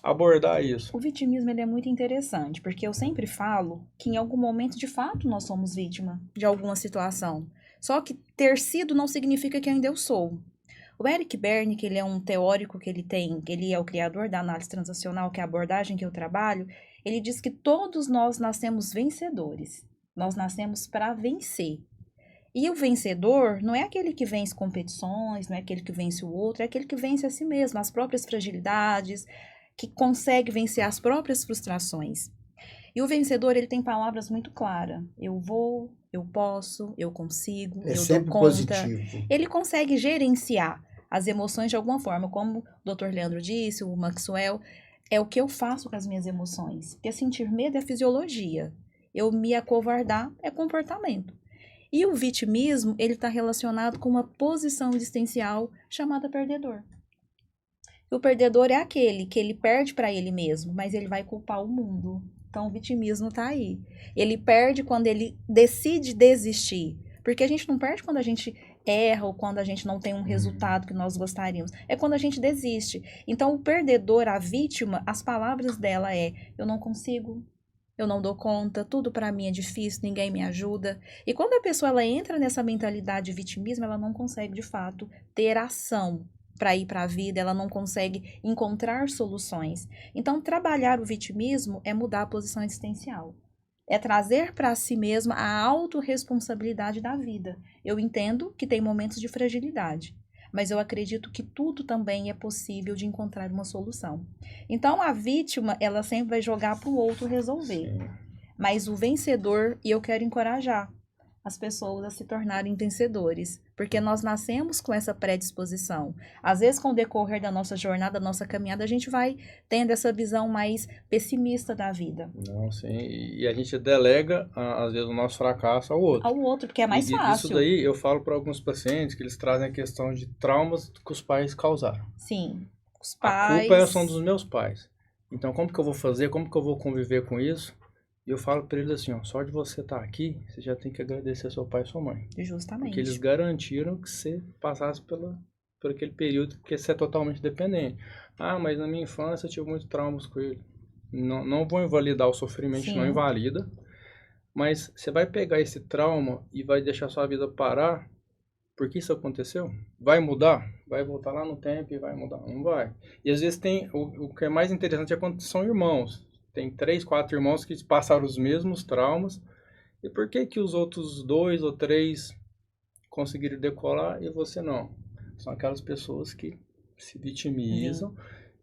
abordar isso. O vitimismo ele é muito interessante, porque eu sempre falo que em algum momento, de fato, nós somos vítima de alguma situação. Só que ter sido não significa que ainda eu sou. O Eric Berne, que ele é um teórico ele é o criador da análise transacional, que é a abordagem que eu trabalho, ele diz que todos nós nascemos vencedores. Nós nascemos para vencer. E o vencedor não é aquele que vence competições, não é aquele que vence o outro, é aquele que vence a si mesmo, as próprias fragilidades, que consegue vencer as próprias frustrações. E o vencedor, ele tem palavras muito claras. Eu vou, eu posso, eu consigo, eu sempre dou conta. positivo. Ele consegue gerenciar as emoções de alguma forma, como o Dr. Leandro disse, o Maxwell, é o que eu faço com as minhas emoções. Porque sentir medo é fisiologia. Eu me acovardar é comportamento. E o vitimismo, ele está relacionado com uma posição existencial chamada perdedor. O perdedor é aquele que ele perde para ele mesmo, mas ele vai culpar o mundo. Então, o vitimismo está aí. Ele perde quando ele decide desistir. Porque a gente não perde quando a gente erra ou quando a gente não tem um resultado que nós gostaríamos. É quando a gente desiste. Então, o perdedor, a vítima, as palavras dela é: eu não consigo, eu não dou conta, tudo para mim é difícil, ninguém me ajuda. E quando a pessoa ela entra nessa mentalidade de vitimismo, ela não consegue, de fato, ter ação para ir para a vida, ela não consegue encontrar soluções. Então, trabalhar o vitimismo é mudar a posição existencial. É trazer para si mesma a autorresponsabilidade da vida. Eu entendo que tem momentos de fragilidade, mas eu acredito que tudo também é possível de encontrar uma solução. Então, a vítima, ela sempre vai jogar para o outro resolver. Sim. Mas o vencedor, e eu quero encorajar as pessoas a se tornarem vencedores, porque nós nascemos com essa predisposição. Às vezes, com o decorrer da nossa jornada, da nossa caminhada, a gente vai tendo essa visão mais pessimista da vida. Não, sim. E a gente delega, às vezes, o nosso fracasso ao outro. Ao outro, porque é mais fácil. Isso daí, eu falo para alguns pacientes que eles trazem a questão de traumas que os pais causaram. Sim, os pais... A culpa são dos meus pais. Então, como que eu vou fazer? Como que eu vou conviver com isso? E eu falo para eles assim, ó, só de você estar aqui, você já tem que agradecer seu pai e sua mãe. Justamente. Porque eles garantiram que você passasse por aquele período, porque você é totalmente dependente. Ah, mas na minha infância eu tive muitos traumas com ele. Não vou invalidar o sofrimento, Sim. não invalida. Mas você vai pegar esse trauma e vai deixar sua vida parar porque isso aconteceu? Vai mudar? Vai voltar lá no tempo e vai mudar? Não vai. E às vezes tem, o que é mais interessante é quando são irmãos. Tem 3, 4 irmãos que passaram os mesmos traumas. E por que que os outros 2 ou 3 conseguiram decolar e você não? São aquelas pessoas que se vitimizam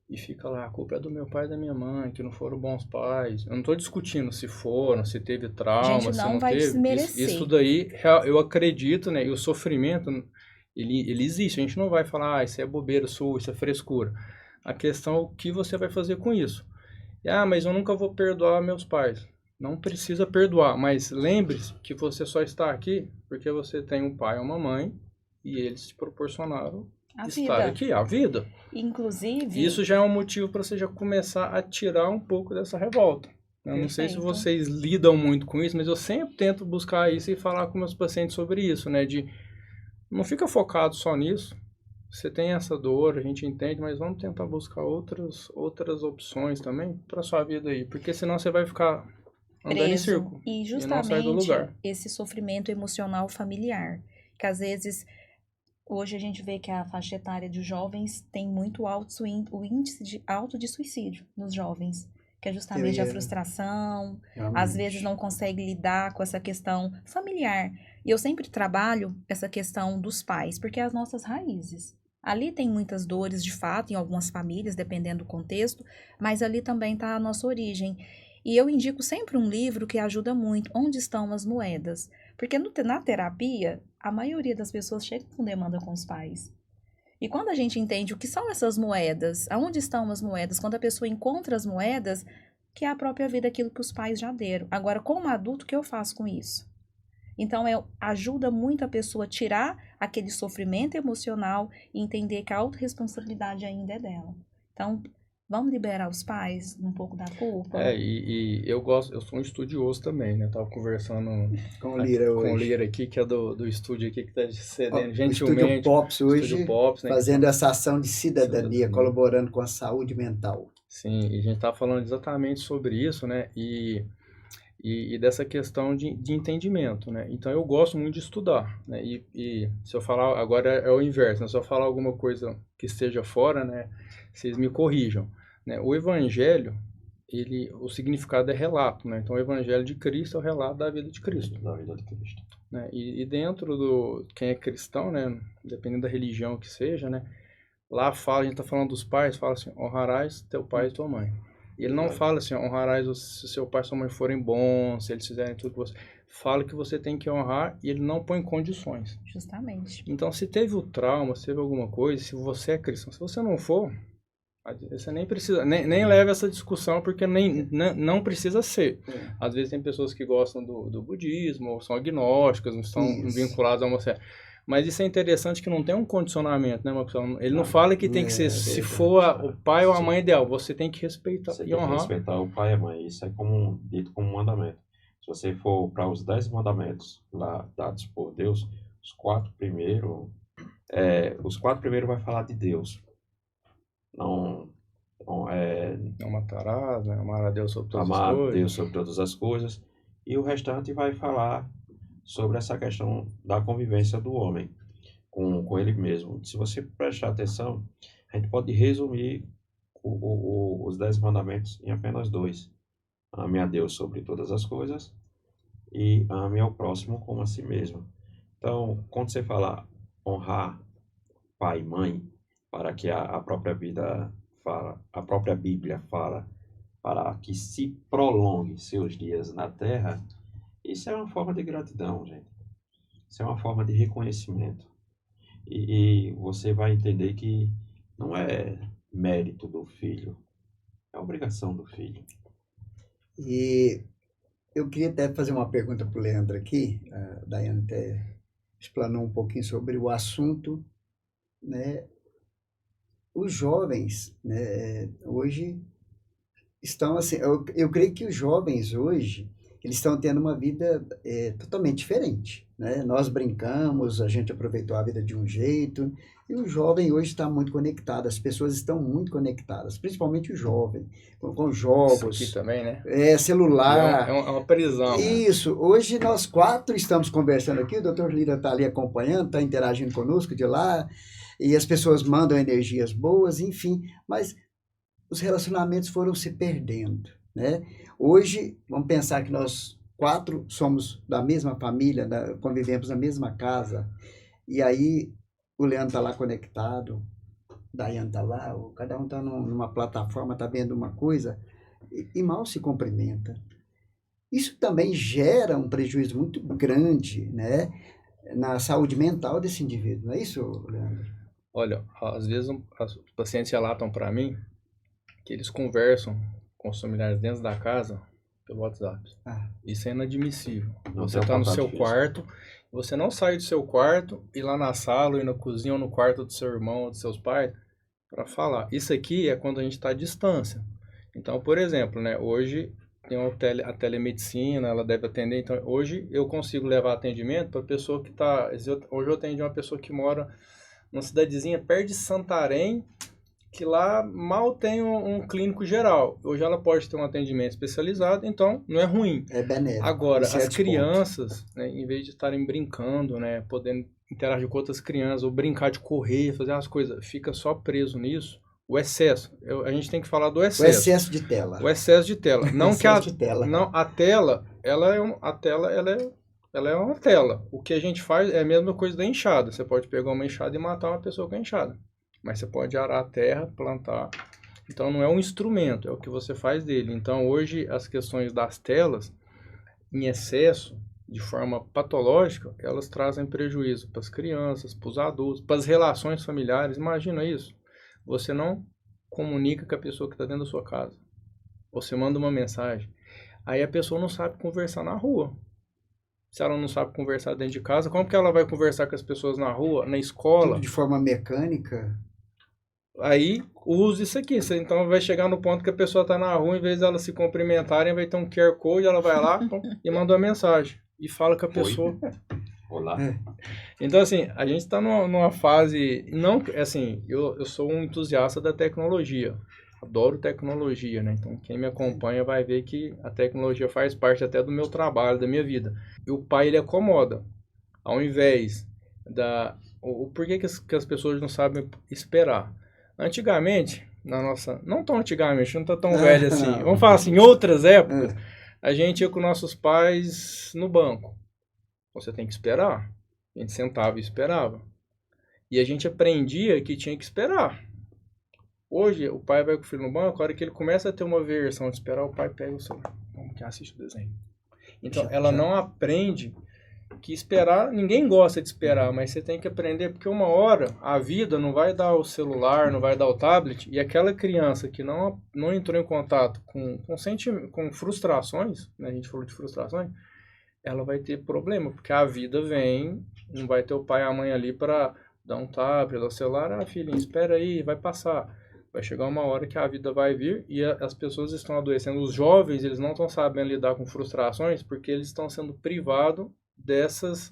e fica lá, a culpa é do meu pai e da minha mãe, que não foram bons pais. Eu não estou discutindo se foram, se teve trauma, gente se não não vai teve. desmerecer. Isso daí, eu acredito, né? E o sofrimento, ele existe. A gente não vai falar, isso é bobeira sua, isso é frescura. A questão é o que você vai fazer com isso. Ah, mas eu nunca vou perdoar meus pais. Não precisa perdoar, mas lembre-se que você só está aqui porque você tem um pai ou uma mãe e eles te proporcionaram A estar vida. aqui, a vida. Inclusive, Isso já é um motivo para você já começar a tirar um pouco dessa revolta. Eu não sei se Perfeito. vocês lidam muito com isso, mas eu sempre tento buscar isso e falar com meus pacientes sobre isso, né? De não fica focado só nisso. Você tem essa dor, a gente entende, mas vamos tentar buscar outras opções também para sua vida aí, porque senão você vai ficar andando em preso. círculo E e não sair do justamente lugar. esse sofrimento emocional familiar, que às vezes hoje a gente vê que a faixa etária de jovens tem muito alto o índice alto de suicídio nos jovens, que é justamente a ia- frustração, às Realmente. vezes não consegue lidar com essa questão familiar. E eu sempre trabalho essa questão dos pais, porque é as nossas raízes. Ali tem muitas dores, de fato, em algumas famílias, dependendo do contexto, mas ali também está a nossa origem. E eu indico sempre um livro que ajuda muito, Onde Estão as Moedas? Porque na terapia, a maioria das pessoas chega com demanda com os pais. E quando a gente entende o que são essas moedas, aonde estão as moedas, quando a pessoa encontra as moedas, que é a própria vida, aquilo que os pais já deram. Agora, como adulto, o que eu faço com isso? Então, ajuda muito a pessoa a tirar aquele sofrimento emocional e entender que a autorresponsabilidade ainda é dela. Então, vamos liberar os pais um pouco da culpa? E eu sou um estudioso também, né? Tava conversando Com o Lira com o hoje. Lira aqui, que é do estúdio aqui, que tá Ó, cedendo o Estúdio gentilmente. Pops hoje Estúdio Pops, né? fazendo essa ação de cidadania, Cidadania. colaborando com a saúde mental. Sim, e a gente tá falando exatamente sobre isso, né? E dessa questão de entendimento, né? Então eu gosto muito de estudar, né? E se eu falar, agora é o inverso, né? Se eu falar alguma coisa que esteja fora, né? Vocês me corrijam, né? O evangelho, o significado é relato, né? Então o evangelho de Cristo é o relato da vida de Cristo, Da vida de Cristo. né? E dentro quem é cristão, né? Dependendo da religião que seja, né? Lá fala, a gente tá falando dos pais, fala assim, honrarás teu pai e tua mãe. E ele não Verdade. fala assim, honrarás se seu pai e sua mãe forem bons, se eles fizerem tudo que você... Fala que você tem que honrar e ele não põe condições. Justamente. Então, se teve o trauma, se teve alguma coisa, se você é cristão, se você não for, você nem precisa, nem leva essa discussão, porque não precisa ser. Às vezes tem pessoas que gostam do budismo, ou são agnósticas, não estão Isso. vinculadas a uma fé. Mas isso é interessante que não tem um condicionamento, né, Marcelo? Ele não fala que tem que ser, se verdade. for o pai ou a mãe ideal, você tem que respeitar Você e tem que honrar. respeitar o pai e a mãe. Isso é dito como um mandamento. Se você for para os 10 mandamentos lá dados por Deus, os quatro primeiros vai falar de Deus. Não Não matarás, né? Amar a Deus sobre todas as amar coisas. Deus sobre todas as coisas. E o restante vai falar sobre essa questão da convivência do homem com ele mesmo. Se você prestar atenção, a gente pode resumir os 10 mandamentos em apenas dois. Ame a Deus sobre todas as coisas e ame ao próximo como a si mesmo. Então, quando você fala honrar pai e mãe, para que a própria vida fala, a própria Bíblia fala, para que se prolongue seus dias na terra, isso é uma forma de gratidão, gente. Isso é uma forma de reconhecimento. E você vai entender que não é mérito do filho, é obrigação do filho. E eu queria até fazer uma pergunta para o Leandro aqui. A Daiane até explanou um pouquinho sobre o assunto, né? Os jovens, né, hoje estão assim, eu creio que os jovens hoje, eles estão tendo uma vida totalmente diferente, né? Nós brincamos, a gente aproveitou a vida de um jeito, e o jovem hoje está muito conectado, as pessoas estão muito conectadas, principalmente o jovem, com Isso jogos, aqui também, né? celular. É uma prisão, né? Isso, hoje nós quatro estamos conversando aqui, o doutor Lira está ali acompanhando, está interagindo conosco de lá, e as pessoas mandam energias boas, enfim, mas os relacionamentos foram se perdendo, né? Hoje, vamos pensar que nós quatro somos da mesma família, convivemos na mesma casa, e aí o Leandro está lá conectado, Daiane está lá, cada um está numa plataforma, está vendo uma coisa, e mal se cumprimenta. Isso também gera um prejuízo muito grande, né, na saúde mental desse indivíduo, não é isso, Leandro? Olha, às vezes os pacientes relatam para mim que eles conversam com os familiares dentro da casa pelo WhatsApp. Ah, Isso é inadmissível. Não Você tem está no contato seu físico. quarto, você não sai do seu quarto, ir lá na sala, ir na cozinha ou no quarto do seu irmão ou dos seus pais para falar. Isso aqui é quando a gente está à distância. Então, por exemplo, né, hoje tem a telemedicina, ela deve atender. Então, hoje eu consigo levar atendimento para a pessoa que está... Hoje eu atendi uma pessoa que mora numa cidadezinha perto de Santarém, que lá mal tem um clínico geral. Hoje ela pode ter um atendimento especializado, então não é ruim. é benéfico. Agora, em as certos crianças, né, em vez de estarem brincando, né, podendo interagir com outras crianças, ou brincar de correr, fazer as coisas, fica só preso nisso, o excesso. A gente tem que falar do pontos. O excesso. excesso de tela. O excesso de tela. Não que Excesso de tela. não, a tela, ela é uma tela. O que a gente faz é a mesma coisa da enxada. Você pode pegar uma enxada e matar uma pessoa com a enxada. Mas você pode arar a terra, plantar. Então não é um instrumento, é o que você faz dele. Então hoje as questões das telas, em excesso, de forma patológica, elas trazem prejuízo para as crianças, para os adultos, para as relações familiares. Imagina isso. Você não comunica com a pessoa que está dentro da sua casa. Você manda uma mensagem. Aí a pessoa não sabe conversar na rua. Se ela não sabe conversar dentro de casa, como que ela vai conversar com as pessoas na rua, na escola? Tudo de forma mecânica. Aí usa isso aqui. Você, então vai chegar no ponto que a pessoa está na rua, em vez de elas se cumprimentarem, vai ter um QR Code, ela vai lá pum, e manda uma mensagem. E fala com a pessoa. Olá. Então, assim, a gente está numa fase... Não, assim, eu sou um entusiasta da tecnologia. Adoro tecnologia, né? Então, quem me acompanha vai ver que a tecnologia faz parte até do meu trabalho, da minha vida. E o pai, ele acomoda. Ao invés da... Por que as pessoas não sabem esperar? Antigamente, na nossa... Não tão antigamente, não tá tão velho assim. Vamos falar assim, em outras épocas, a gente ia com nossos pais no banco. Você tem que esperar. A gente sentava e esperava. E a gente aprendia que tinha que esperar. Hoje, o pai vai com o filho no banco, a hora que ele começa a ter uma versão de esperar, o pai pega o celular. Vamos que assiste o desenho. Então, ela não aprende que esperar, ninguém gosta de esperar, mas você tem que aprender, porque uma hora a vida não vai dar o celular, não vai dar o tablet, e aquela criança que não entrou em contato com frustrações, né, a gente falou de frustrações, ela vai ter problema, porque a vida vem, não vai ter o pai e a mãe ali para dar um tablet, dar o celular, filhinho, espera aí, vai passar. Vai chegar uma hora que a vida vai vir e as pessoas estão adoecendo. Os jovens, eles não estão sabendo lidar com frustrações porque eles estão sendo privados dessas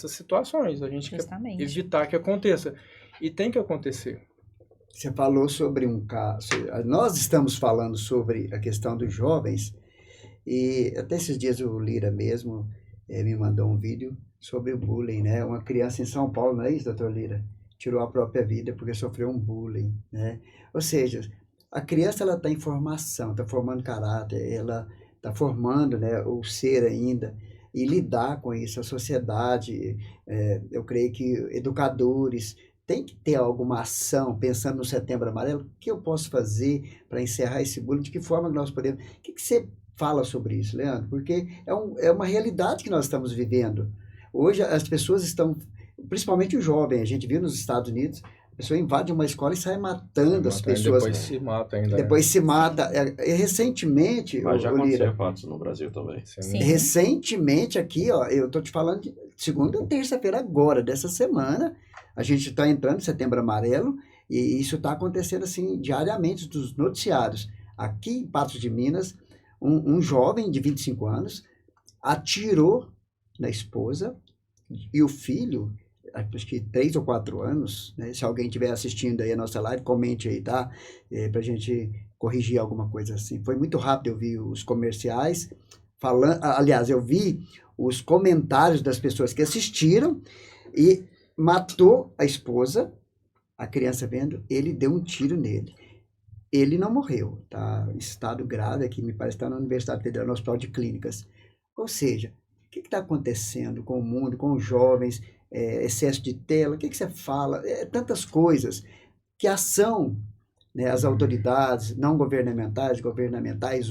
situações. A gente Justamente. quer evitar que aconteça. E tem que acontecer. Você falou sobre um caso. Nós estamos falando sobre a questão dos jovens, e até esses dias o Lira mesmo me mandou um vídeo sobre o bullying, né? Uma criança em São Paulo, não é isso, doutor Lira? Tirou a própria vida porque sofreu um bullying, né? Ou seja, a criança ela está em formação, está formando caráter, ela está formando, né, o ser ainda, e lidar com isso, a sociedade, eu creio que educadores têm que ter alguma ação, pensando no Setembro Amarelo, o que eu posso fazer para encerrar esse bullying, de que forma que nós podemos... O que você fala sobre isso, Leandro? Porque é uma realidade que nós estamos vivendo. Hoje as pessoas estão, principalmente o jovem, a gente viu nos Estados Unidos, a pessoa invade uma escola e sai matando as pessoas. Depois se mata ainda. Depois se mata. Recentemente, Mas já Lira, aconteceu fatos no Brasil também. Sim. recentemente aqui, ó, eu tô te falando de segunda ou terça-feira agora, dessa semana, a gente está entrando em Setembro Amarelo, e isso está acontecendo assim diariamente dos noticiários. Aqui em Patos de Minas, um jovem de 25 anos atirou na esposa e o filho, acho que 3 ou 4 anos, né? Se alguém estiver assistindo aí a nossa live, comente aí, tá? Pra gente corrigir alguma coisa assim. Foi muito rápido, eu vi os comerciais falando, aliás, eu vi os comentários das pessoas que assistiram e matou a esposa, a criança vendo, ele deu um tiro nele. Ele não morreu, tá em estado grave, aqui me parece que está na Universidade Federal, no Hospital de Clínicas. Ou seja, o que está acontecendo com o mundo, com os jovens, excesso de tela, o que você fala? Tantas coisas. Que ação, né, as autoridades não governamentais,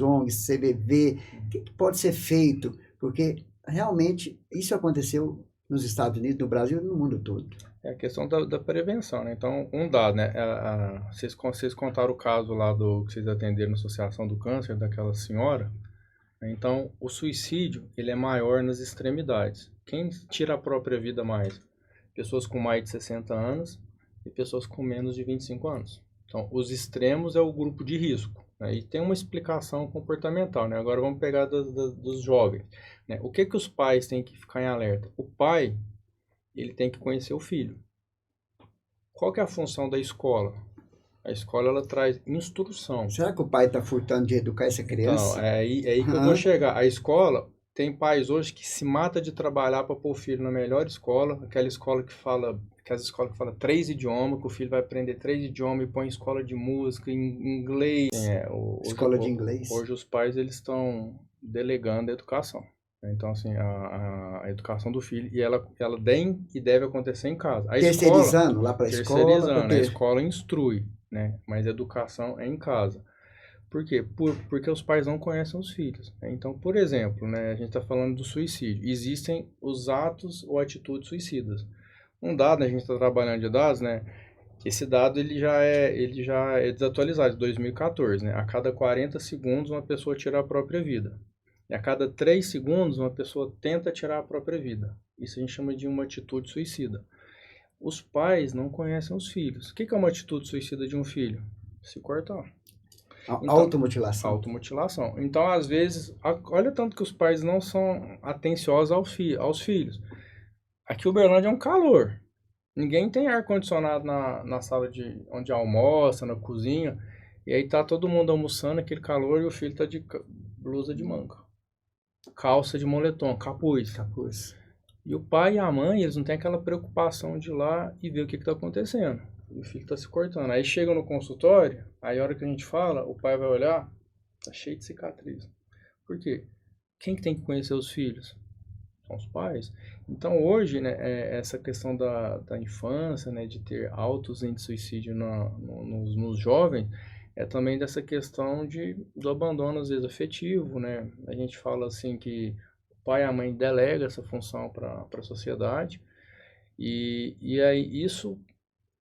ONGs, CVV, o que pode ser feito? Porque realmente isso aconteceu nos Estados Unidos, no Brasil e no mundo todo. É a questão da prevenção, né? Então, um dado, né? Vocês contaram o caso lá que vocês atenderam na Associação do Câncer, daquela senhora, Então, o suicídio, ele é maior nas extremidades. Quem tira a própria vida mais? Pessoas com mais de 60 anos e pessoas com menos de 25 anos. Então, os extremos é o grupo de risco, né? E tem uma explicação comportamental, né? Agora vamos pegar dos jovens, né? O que os pais têm que ficar em alerta? O pai, ele tem que conhecer o filho. Qual que é a função da escola? A escola, ela traz instrução. Será que o pai está furtando de educar essa criança? Então, é aí que eu vou chegar. A escola, tem pais hoje que se mata de trabalhar para pôr o filho na melhor escola, aquela escola aquelas escolas que fala 3 idiomas, que o filho vai aprender 3 idiomas e põe em escola de música, em inglês. Escola de inglês. Hoje os pais, eles estão delegando a educação. Então, assim, a educação do filho, e ela tem e deve acontecer em casa. A Terceirizando lá para a escola. Terceirizando, a escola instrui, né? Mas a educação é em casa. Por quê? Porque os pais não conhecem os filhos, né? Então, por exemplo, né, a gente está falando do suicídio. Existem os atos ou atitudes suicidas. Um dado, né, a gente está trabalhando de dados, né? Esse dado ele já é desatualizado, de 2014, né? A cada 40 segundos uma pessoa tira a própria vida. E a cada 3 segundos uma pessoa tenta tirar a própria vida. Isso a gente chama de uma atitude suicida. Os pais não conhecem os filhos. O que é uma atitude suicida de um filho? Se cortar. Então, automutilação. Automutilação. Então, às vezes, olha tanto que os pais não são atenciosos aos filhos. Aqui, Uberlândia é um calor. Ninguém tem ar-condicionado na sala onde almoça, na cozinha. E aí tá todo mundo almoçando, aquele calor, e o filho tá de blusa de manga. Calça de moletom, capuz. E o pai e a mãe, eles não têm aquela preocupação de ir lá e ver o que está acontecendo. E o filho está se cortando. Aí chega no consultório, aí a hora que a gente fala, o pai vai olhar, tá cheio de cicatriz. Por quê? Quem que tem que conhecer os filhos? São os pais. Então hoje, né, essa questão da infância, né, de ter altos índices de suicídio nos jovens, é também dessa questão do abandono, às vezes, afetivo, né? A gente fala assim que o pai e a mãe delegam essa função para a sociedade, e aí isso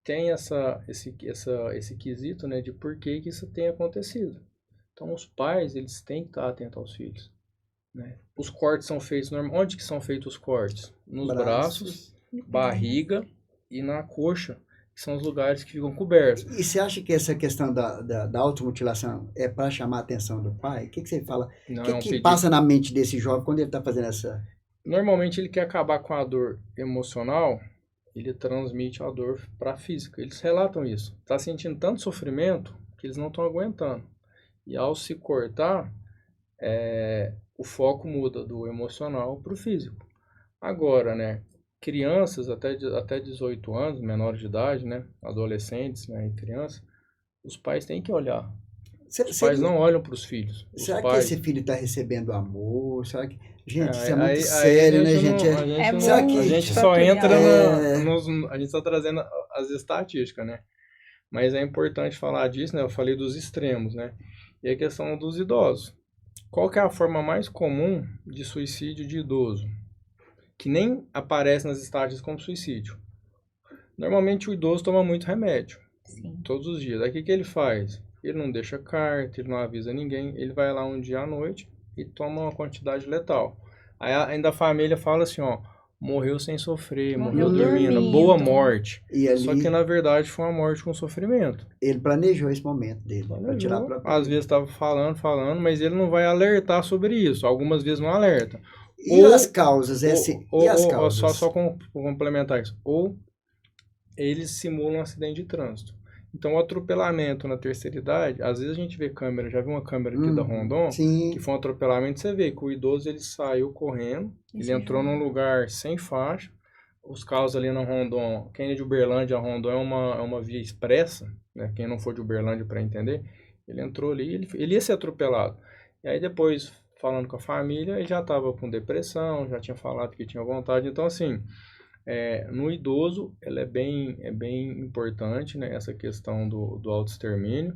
tem esse quesito, né, de por que isso tem acontecido. Então, os pais, eles têm que estar atentos aos filhos, né? Os cortes são feitos, onde que são feitos os cortes? Nos braços, barriga e na coxa, que são os lugares que ficam cobertos. E você acha que essa questão da automutilação é para chamar a atenção do pai? O que você fala? O que passa na mente desse jovem quando ele está fazendo essa... Normalmente ele quer acabar com a dor emocional, ele transmite a dor para a física. Eles relatam isso. Está sentindo tanto sofrimento que eles não estão aguentando. E ao se cortar, o foco muda do emocional para o físico. Agora, né? Crianças até 18 anos, menores de idade, né? Adolescentes, né? E crianças, os pais têm que olhar. Os pais não olham para os filhos. Será que esse filho está recebendo amor? Será que... Gente, isso é muito sério, né, gente? A gente só entra a gente está trazendo as estatísticas, né? Mas é importante falar disso, né? Eu falei dos extremos, né? E a questão dos idosos. Qual que é a forma mais comum de suicídio de idoso? Que nem aparece nas estatísticas como suicídio. Normalmente o idoso toma muito remédio. Sim. Todos os dias. Aí o que ele faz? Ele não deixa carta, ele não avisa ninguém. Ele vai lá um dia à noite e toma uma quantidade letal. Aí ainda a família fala assim, ó, morreu sem sofrer, morreu dormindo, boa morte. Só que na verdade foi uma morte com sofrimento. Ele planejou esse momento dele para tirar a própria... Às vezes estava falando, mas ele não vai alertar sobre isso. Algumas vezes não alerta. E as causas? Só complementar isso. Ou eles simulam um acidente de trânsito. Então, o atropelamento na terceira idade, às vezes a gente vê câmera, já viu uma câmera aqui da Rondon, que foi um atropelamento, você vê que o idoso ele saiu correndo, ele entrou num lugar sem faixa, os carros ali na Rondon, quem é de Uberlândia, a Rondon é uma via expressa, né? Quem não for de Uberlândia para entender, ele entrou ali, ele ia ser atropelado. E aí depois, falando com a família, ele já estava com depressão, já tinha falado que tinha vontade, então assim... no idoso, ela é bem importante, né, essa questão do autoextermínio.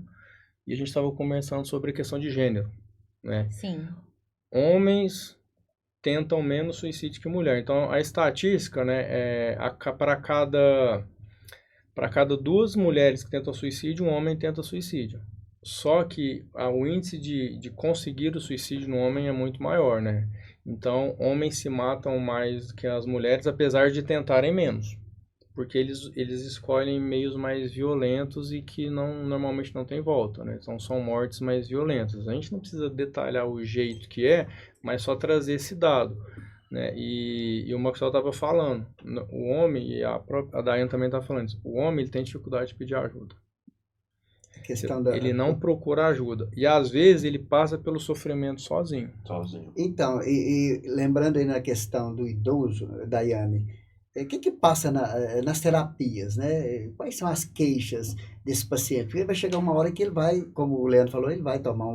E a gente estava conversando sobre a questão de gênero, né? Sim. Homens tentam menos suicídio que mulher. Então, a estatística, né, para cada 2 mulheres que tentam suicídio, um homem tenta suicídio. Só que o índice de conseguir o suicídio no homem é muito maior, né? Então, homens se matam mais que as mulheres, apesar de tentarem menos. Porque eles escolhem meios mais violentos e que normalmente não tem volta, né? Então, são mortes mais violentas. A gente não precisa detalhar o jeito que é, mas só trazer esse dado, né? E o Maxwell estava falando, o homem, e a Daiane também está falando isso, o homem ele tem dificuldade de pedir ajuda. A questão Ele não procura ajuda. E às vezes ele passa pelo sofrimento sozinho. Então, e lembrando aí na questão do idoso, Daiane, o que passa nas terapias, né? Quais são as queixas desse paciente? Porque vai chegar uma hora que ele vai, como o Leandro falou, ele vai tomar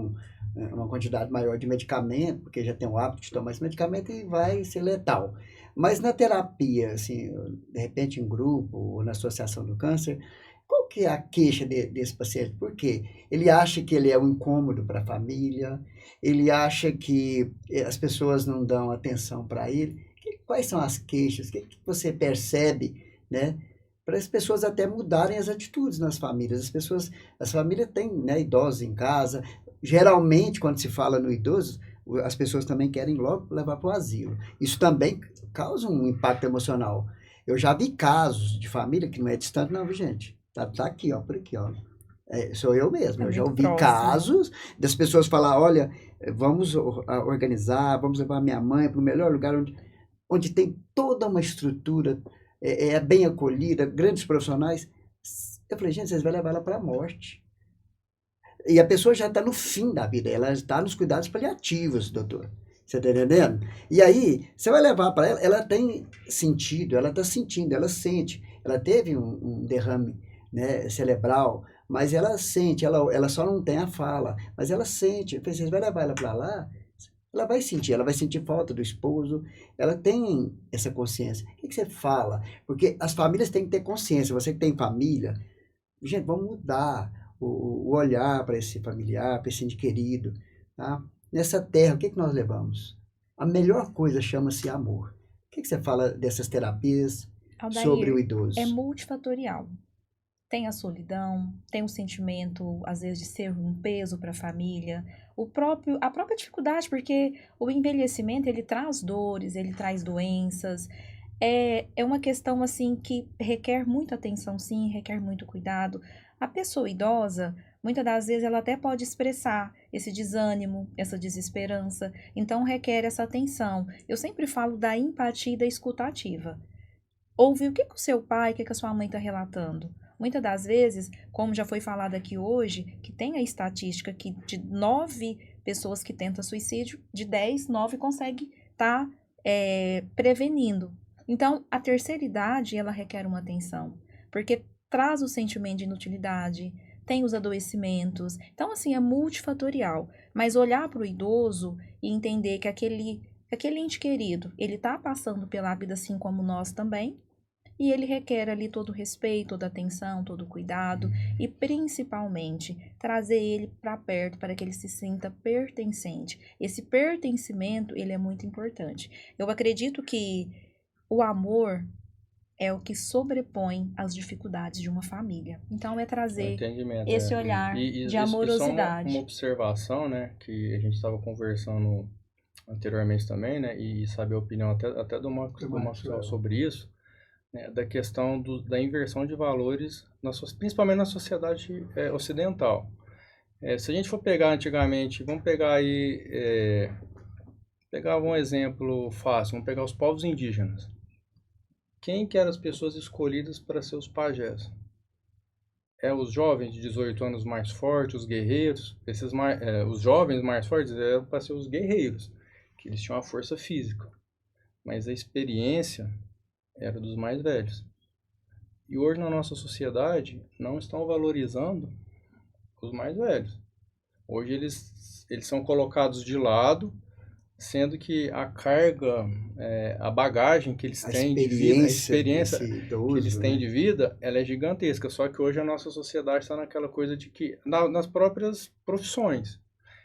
uma quantidade maior de medicamento, porque já tem o hábito de tomar esse medicamento e vai ser letal. Mas na terapia, assim, de repente em grupo ou na associação do câncer, qual que é a queixa desse paciente? Por quê? Ele acha que ele é um incômodo para a família, ele acha que as pessoas não dão atenção para ele. Quais são as queixas? O que você percebe, né? Para as pessoas até mudarem as atitudes nas famílias. As famílias têm, né, idosos em casa. Geralmente, quando se fala no idoso, as pessoas também querem logo levar para o asilo. Isso também causa um impacto emocional. Eu já vi casos de família que não é distante, não, viu, gente? Tá aqui, ó, por aqui, ó. Sou eu mesmo. Eu já ouvi casos das pessoas falar, olha, vamos organizar, vamos levar minha mãe para o melhor lugar onde tem toda uma estrutura, é bem acolhida, grandes profissionais. Eu falei, gente, vocês vão levar ela para a morte. E a pessoa já está no fim da vida, ela está nos cuidados paliativos, doutor. Você está entendendo? E aí, você vai levar para ela tem sentido, ela está sentindo, ela sente. Ela teve um derrame, né, cerebral, mas ela sente, ela só não tem a fala, mas ela sente. Eu falei, vocês vão levar ela para lá, ela vai sentir falta do esposo, ela tem essa consciência. O que você fala? Porque as famílias têm que ter consciência. Você que tem família, gente, vamos mudar o olhar para esse familiar, para esse ente querido. Tá? Nessa terra, o que nós levamos? A melhor coisa chama-se amor. O que você fala dessas terapias Aldair, sobre o idoso? É multifatorial. Tem a solidão, tem o sentimento, às vezes, de ser um peso para a família, a própria dificuldade, porque o envelhecimento, ele traz dores, ele traz doenças, é uma questão, assim, que requer muita atenção, sim, requer muito cuidado. A pessoa idosa, muitas das vezes, ela até pode expressar esse desânimo, essa desesperança, então requer essa atenção. Eu sempre falo da empatia e da escuta ativa. Ouvir o que o seu pai, o que a sua mãe está relatando. Muitas das vezes, como já foi falado aqui hoje, que tem a estatística que de 9 pessoas que tentam suicídio, de 10, 9 conseguem estar prevenindo. Então, a terceira idade, ela requer uma atenção, porque traz o sentimento de inutilidade, tem os adoecimentos. Então, assim, é multifatorial. Mas olhar para o idoso e entender que aquele ente querido, ele está passando pela vida assim como nós também, e ele requer ali todo o respeito, toda a atenção, todo o cuidado e, principalmente, trazer ele para perto para que ele se sinta pertencente. Esse pertencimento, ele é muito importante. Eu acredito que o amor é o que sobrepõe as dificuldades de uma família. Então, é trazer esse olhar de amorosidade. Isso é uma observação, né, que a gente estava conversando anteriormente também, né, e saber a opinião até do Maxwell sobre isso, né, da questão da inversão de valores, principalmente na sociedade ocidental. Se a gente for pegar antigamente, vamos pegar aí, pegar um exemplo fácil, vamos pegar os povos indígenas. Quem que eram as pessoas escolhidas para ser os pajés? Os jovens de 18 anos mais fortes, os guerreiros, os jovens mais fortes eram para ser os guerreiros, que eles tinham a força física, mas a experiência era dos mais velhos. E hoje na nossa sociedade não estão valorizando os mais velhos. Hoje eles são colocados de lado, sendo que a carga, a bagagem que eles têm de vida, a experiência que eles têm de vida, ela é gigantesca. Só que hoje a nossa sociedade está naquela coisa de que, nas próprias profissões,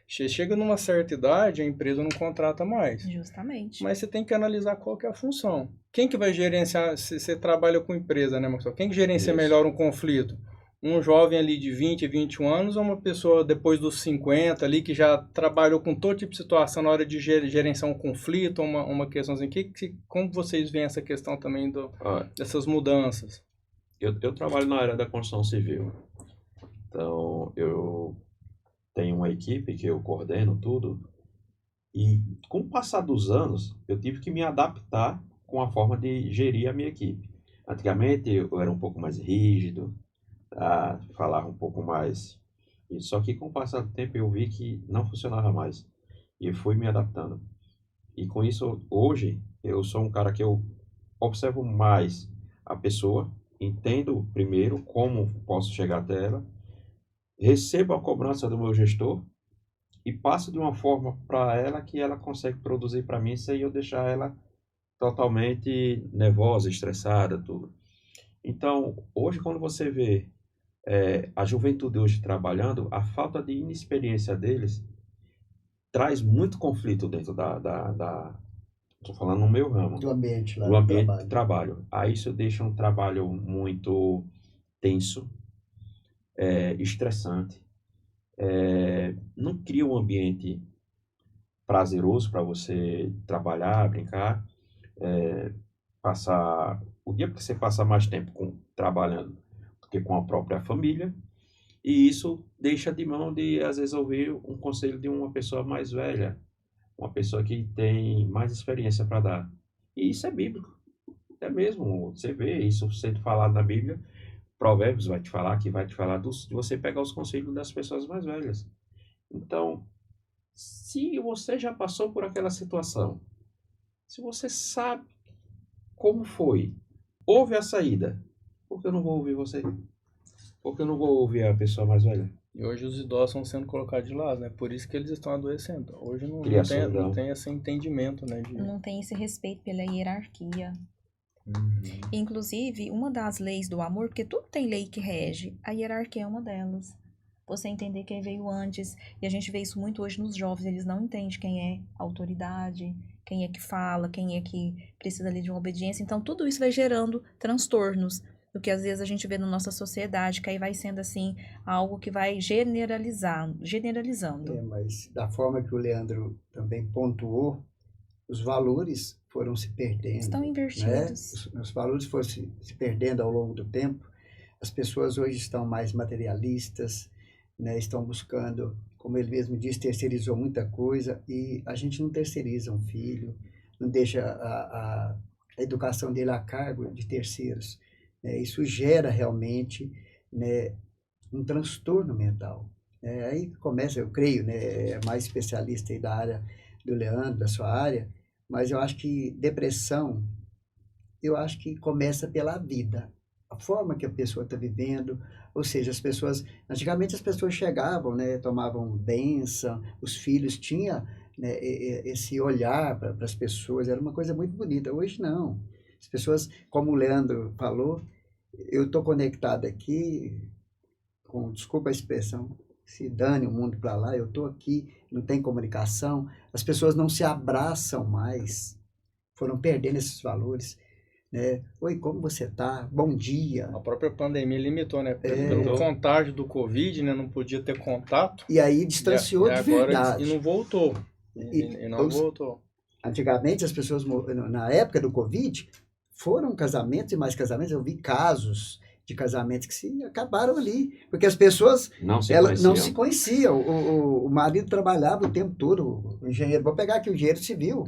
chega numa certa idade, a empresa não contrata mais. Justamente. Mas você tem que analisar qual que é a função. Quem que vai gerenciar, se você trabalha com empresa, né, Marcelo? Quem que gerencia melhor um conflito? um jovem ali de 20, 21 anos ou uma pessoa depois dos 50 ali que já trabalhou com todo tipo de situação na hora de gerenciar um conflito, uma questãozinha? Como vocês veem essa questão também Olha, dessas mudanças? eu trabalho na área da construção civil. Então, eu tenho uma equipe que eu coordeno tudo. E com o passar dos anos, eu tive que me adaptar com a forma de gerir a minha equipe. Antigamente, eu era um pouco mais rígido, falava um pouco mais. Só que com o passar do tempo, eu vi que não funcionava mais. E fui me adaptando. E com isso, hoje, eu sou um cara que eu observo mais a pessoa, entendo primeiro como posso chegar até ela, recebo a cobrança do meu gestor e passo de uma forma para ela que ela consegue produzir para mim sem eu deixar ela totalmente nervosa, estressada, tudo. Então, hoje, quando você vê a juventude hoje trabalhando, a falta de inexperiência deles traz muito conflito dentro estou falando no meu ramo, Do ambiente lá do do ambiente de trabalho. trabalho. Aí isso deixa um trabalho muito tenso, estressante, não cria um ambiente prazeroso para você trabalhar, brincar, passar o dia, porque você passa mais tempo trabalhando do que com a própria família, e isso deixa de mão de, às vezes, ouvir um conselho de uma pessoa mais velha, uma pessoa que tem mais experiência para dar. E isso é bíblico, é mesmo, você vê isso sendo falado na Bíblia. Provérbios vai te falar, que vai te falar de você pegar os conselhos das pessoas mais velhas. Então, se você já passou por aquela situação, se você sabe como foi, ouve a saída, por que eu não vou ouvir você? Por que eu não vou ouvir a pessoa mais velha? E hoje os idosos estão sendo colocados de lado, né? Por isso que eles estão adoecendo. Hoje Cria não solidão. tem esse entendimento, né? Não tem esse respeito pela hierarquia. Uhum. Inclusive, uma das leis do amor, porque tudo tem lei que rege, a hierarquia é uma delas. Você entender quem veio antes, e a gente vê isso muito hoje nos jovens, eles não entendem quem é autoridade, quem é que fala, quem é que precisa ali de uma obediência. Então, tudo isso vai gerando transtornos, o que às vezes a gente vê na nossa sociedade, que aí vai sendo assim, algo que vai generalizando. Mas da forma que o Leandro também pontuou, os valores foram se perdendo, Estão né? invertidos. Os valores foram se perdendo ao longo do tempo. As pessoas hoje estão mais materialistas, né? Estão buscando, como ele mesmo disse, terceirizou muita coisa e a gente não terceiriza um filho, não deixa a educação dele a cargo de terceiros, né? Isso gera realmente, né, um transtorno mental. Aí começa, eu creio, né, é mais especialista aí da área do Leandro, da sua área, mas eu acho que depressão, eu acho que começa pela vida, a forma que a pessoa está vivendo, ou seja, antigamente as pessoas chegavam, né, tomavam bênção, os filhos tinham, né, esse olhar para as pessoas, era uma coisa muito bonita. Hoje não. As pessoas, como o Leandro falou, eu estou conectado aqui, desculpa a expressão, se dane o mundo para lá, eu estou aqui, não tem comunicação, as pessoas não se abraçam mais, foram perdendo esses valores, né? Oi, como você está? Bom dia. A própria pandemia limitou, né? Pelo contágio do Covid, né? Não podia ter contato. E aí distanciou de verdade. E não voltou. E não voltou. Antigamente, as pessoas, na época do Covid, foram casamentos e mais casamentos, eu vi casos de casamentos que se acabaram ali, porque as pessoas não se conheciam. O marido trabalhava o tempo todo, o engenheiro, vou pegar aqui o engenheiro civil,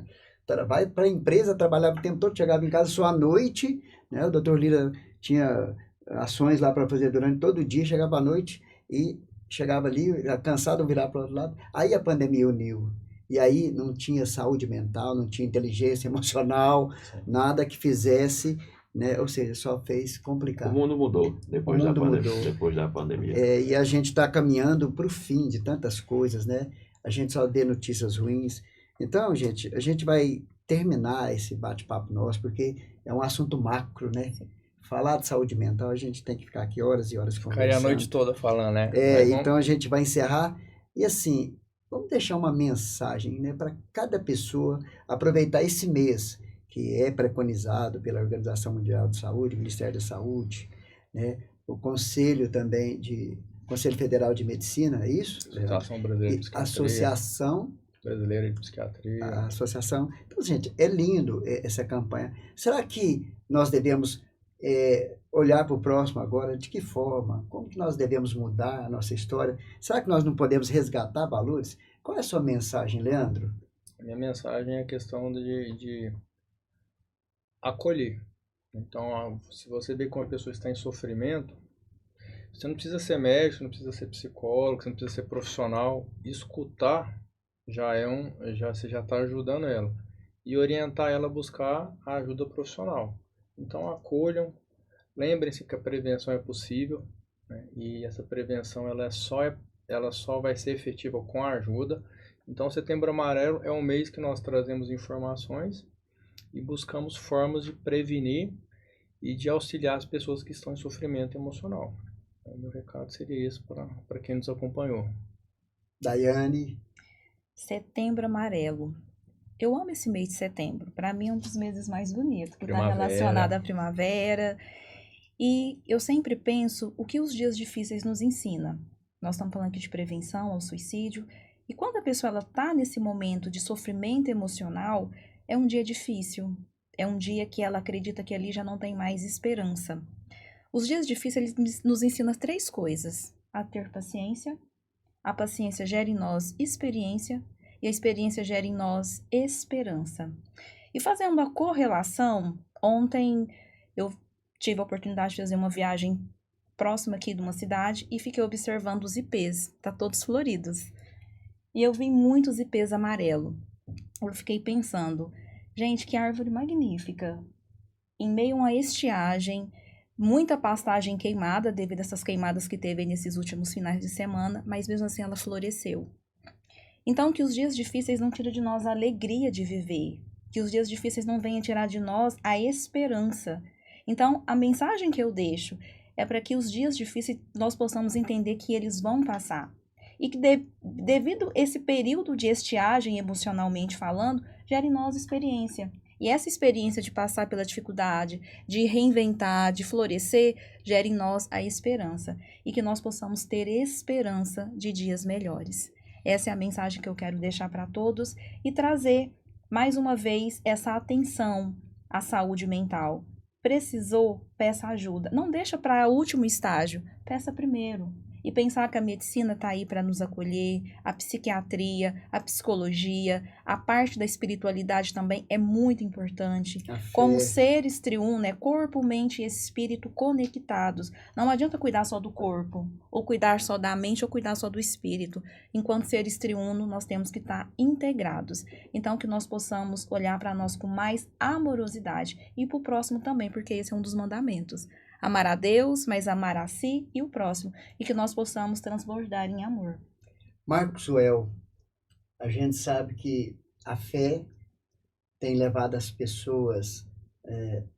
vai para a empresa, trabalhava o tempo todo, chegava em casa só à noite, né? O doutor Lira tinha ações lá para fazer durante todo o dia, chegava à noite e chegava ali, cansado, virar para o outro lado. Aí a pandemia uniu. E aí não tinha saúde mental, não tinha inteligência emocional, nada que fizesse, né? Ou seja, só fez complicar. O mundo mudou depois da pandemia. E a gente está caminhando para o fim de tantas coisas, né? A gente só vê notícias ruins. Então, gente, a gente vai terminar esse bate-papo nosso, porque é um assunto macro, né? Falar de saúde mental, a gente tem que ficar aqui horas e horas conversando. Ficaria a noite toda falando, né? Então a gente vai encerrar. E assim, vamos deixar uma mensagem, né, para cada pessoa aproveitar esse mês que é preconizado pela Organização Mundial de Saúde, Ministério da Saúde, né, o Conselho também Conselho Federal de Medicina, é isso? Associação Brasileira de E Psiquiatria. Associação Brasileira de Psiquiatria. a associação. Então, gente, é lindo essa campanha. Será que nós devemos olhar para o próximo agora? De que forma? Como que nós devemos mudar a nossa história? Será que nós não podemos resgatar valores? Qual é a sua mensagem, Leandro? A minha mensagem é a questão de acolher. Então, se você vê que uma pessoa está em sofrimento, você não precisa ser médico, não precisa ser psicólogo, você não precisa ser profissional. Escutar você já está ajudando ela. E orientar ela a buscar a ajuda profissional. Então acolham, lembrem-se que a prevenção é possível, né? E essa prevenção ela só vai ser efetiva com a ajuda. Então Setembro Amarelo é um mês que nós trazemos informações e buscamos formas de prevenir e de auxiliar as pessoas que estão em sofrimento emocional. Então, meu recado seria esse para quem nos acompanhou. Daiane? Setembro Amarelo. Eu amo esse mês de setembro. Para mim é um dos meses mais bonitos, que está Primavera. relacionado à primavera. E eu sempre penso o que os dias difíceis nos ensinam. Nós estamos falando aqui de prevenção ao suicídio. E quando a pessoa está nesse momento de sofrimento emocional, é um dia difícil. É um dia que ela acredita que ali já não tem mais esperança. Os dias difíceis eles nos ensinam 3 coisas. A ter paciência. A paciência gera em nós experiência. E a experiência gera em nós esperança. E fazendo uma correlação, ontem eu tive a oportunidade de fazer uma viagem próxima aqui de uma cidade e fiquei observando os ipês, tá todos floridos. E eu vi muitos ipês amarelo. Eu fiquei pensando, gente, que árvore magnífica. Em meio a uma estiagem, muita pastagem queimada devido a essas queimadas que teve nesses últimos finais de semana, mas mesmo assim ela floresceu. Então, que os dias difíceis não tirem de nós a alegria de viver. Que os dias difíceis não venham tirar de nós a esperança. Então, a mensagem que eu deixo é para que os dias difíceis nós possamos entender que eles vão passar. E que devido a esse período de estiagem, emocionalmente falando, gera em nós experiência. E essa experiência de passar pela dificuldade, de reinventar, de florescer, gera em nós a esperança. E que nós possamos ter esperança de dias melhores. Essa é a mensagem que eu quero deixar para todos e trazer, mais uma vez, essa atenção à saúde mental. Precisou? Peça ajuda. Não deixa para o último estágio, peça primeiro. E pensar que a medicina está aí para nos acolher, a psiquiatria, a psicologia, a parte da espiritualidade também é muito importante. Como seres triunos, corpo, mente e espírito conectados. Não adianta cuidar só do corpo, ou cuidar só da mente, ou cuidar só do espírito. Enquanto seres triunos, nós temos que estar integrados. Então, que nós possamos olhar para nós com mais amorosidade e para o próximo também, porque esse é um dos mandamentos. Amar a Deus, mas amar a si e o próximo. E que nós possamos transbordar em amor. Marcos Well, a gente sabe que a fé tem levado as pessoas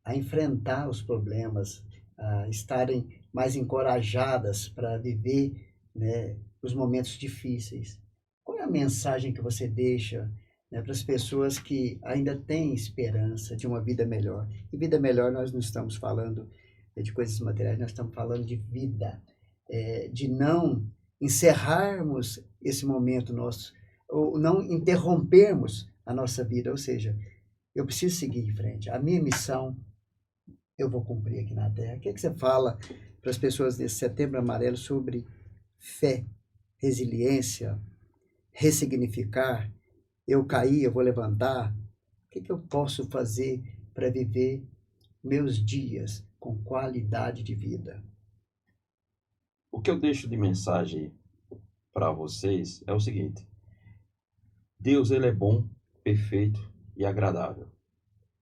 a enfrentar os problemas, a estarem mais encorajadas para viver, né, os momentos difíceis. Qual é a mensagem que você deixa, né, para as pessoas que ainda têm esperança de uma vida melhor? E vida melhor nós não estamos falando de coisas materiais, nós estamos falando de vida, de não encerrarmos esse momento nosso, ou não interrompermos a nossa vida, ou seja, eu preciso seguir em frente, a minha missão eu vou cumprir aqui na Terra. O que você fala para as pessoas desse Setembro Amarelo sobre fé, resiliência, ressignificar, eu caí, eu vou levantar, o que eu posso fazer para viver meus dias com qualidade de vida? O que eu deixo de mensagem para vocês é o seguinte: Deus, ele é bom, perfeito e agradável.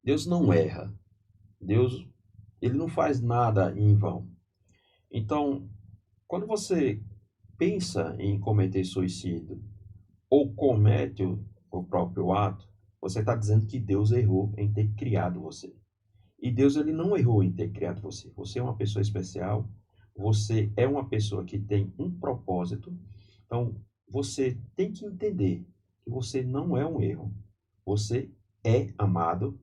Deus não erra. Deus, ele não faz nada em vão. Então, quando você pensa em cometer suicídio ou comete o próprio ato, você está dizendo que Deus errou em ter criado você. E Deus, ele não errou em ter criado você. Você é uma pessoa especial, você é uma pessoa que tem um propósito. Então, você tem que entender que você não é um erro. Você é amado.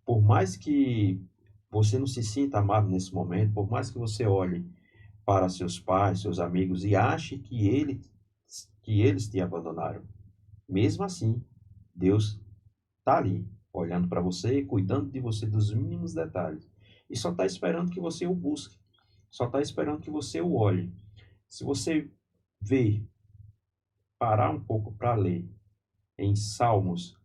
Por mais que você não se sinta amado nesse momento, por mais que você olhe para seus pais, seus amigos e ache que eles te abandonaram. Mesmo assim, Deus está ali, olhando para você, cuidando de você dos mínimos detalhes. E só está esperando que você o busque. Só está esperando que você o olhe. Se você ver, parar um pouco para ler em Salmos,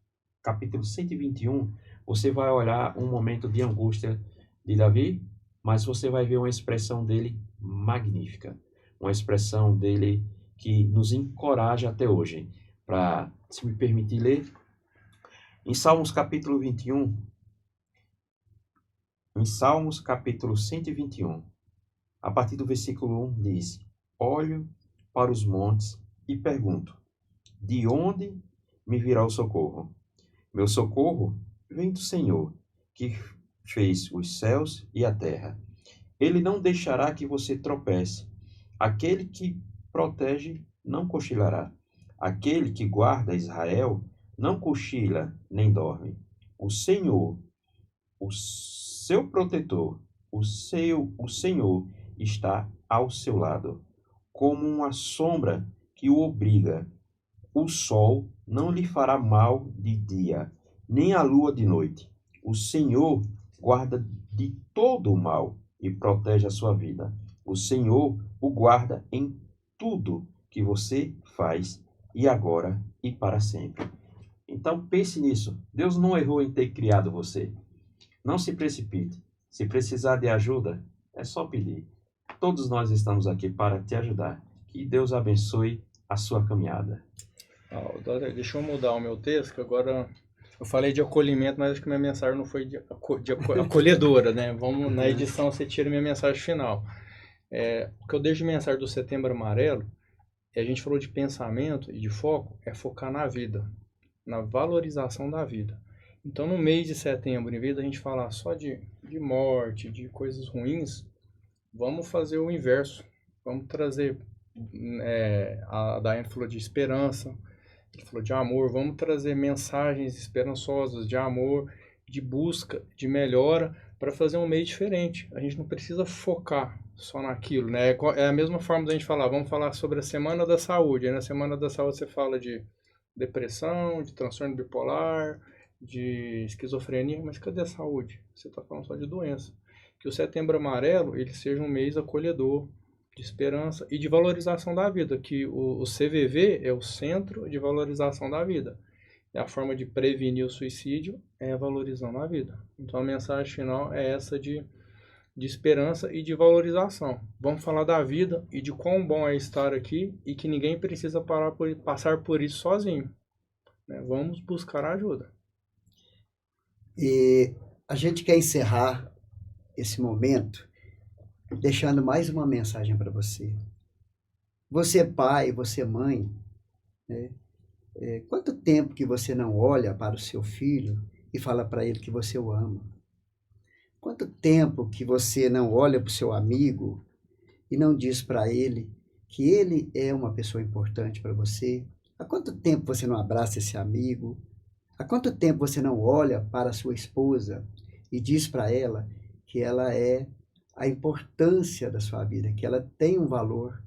capítulo 121, você vai olhar um momento de angústia de Davi, mas você vai ver uma expressão dele magnífica. Uma expressão dele que nos encoraja até hoje. Para, se me permitir ler, em Salmos capítulo 21, em Salmos capítulo 121, a partir do versículo 1 diz: Olho para os montes e pergunto, de onde me virá o socorro? Meu socorro vem do Senhor, que fez os céus e a terra. Ele não deixará que você tropece. Aquele que protege não cochilará. Aquele que guarda Israel não cochila nem dorme. O Senhor, o seu protetor, o Senhor está ao seu lado, como uma sombra que o obriga. O sol não lhe fará mal de dia, nem a lua de noite. O Senhor guarda de todo o mal e protege a sua vida. O Senhor o guarda em tudo que você faz, e agora e para sempre. Então pense nisso. Deus não errou em ter criado você. Não se precipite. Se precisar de ajuda, é só pedir. Todos nós estamos aqui para te ajudar. Que Deus abençoe a sua caminhada. Deixa eu mudar o meu texto, que agora eu falei de acolhimento, mas acho que minha mensagem não foi de acolhedora, né? Vamos, na edição você tira minha mensagem final. O que eu deixo de mensagem do Setembro Amarelo, a gente falou de pensamento e de foco, é focar na vida, na valorização da vida. Então, no mês de setembro, em vez da gente falar só de morte, de coisas ruins, vamos fazer o inverso. Vamos trazer, a Daiane falou de esperança, ele falou de amor, vamos trazer mensagens esperançosas de amor, de busca, de melhora, para fazer um mês diferente. A gente não precisa focar só naquilo, né? É a mesma forma da gente falar, vamos falar sobre a Semana da Saúde. Aí na Semana da Saúde você fala de depressão, de transtorno bipolar, de esquizofrenia, mas cadê a saúde? Você está falando só de doença. Que o Setembro Amarelo, ele seja um mês acolhedor, de esperança e de valorização da vida, que o CVV é o Centro de Valorização da Vida. E a forma de prevenir o suicídio é valorizando a vida. Então a mensagem final é essa de esperança e de valorização. Vamos falar da vida e de quão bom é estar aqui e que ninguém precisa passar por isso sozinho, né? Vamos buscar ajuda. E a gente quer encerrar esse momento deixando mais uma mensagem para você. Você pai, você mãe, né? Quanto tempo que você não olha para o seu filho e fala para ele que você o ama? Quanto tempo que você não olha para o seu amigo e não diz para ele que ele é uma pessoa importante para você? Há quanto tempo você não abraça esse amigo? Há quanto tempo você não olha para a sua esposa e diz para ela que ela é a importância da sua vida, que ela tem um valor,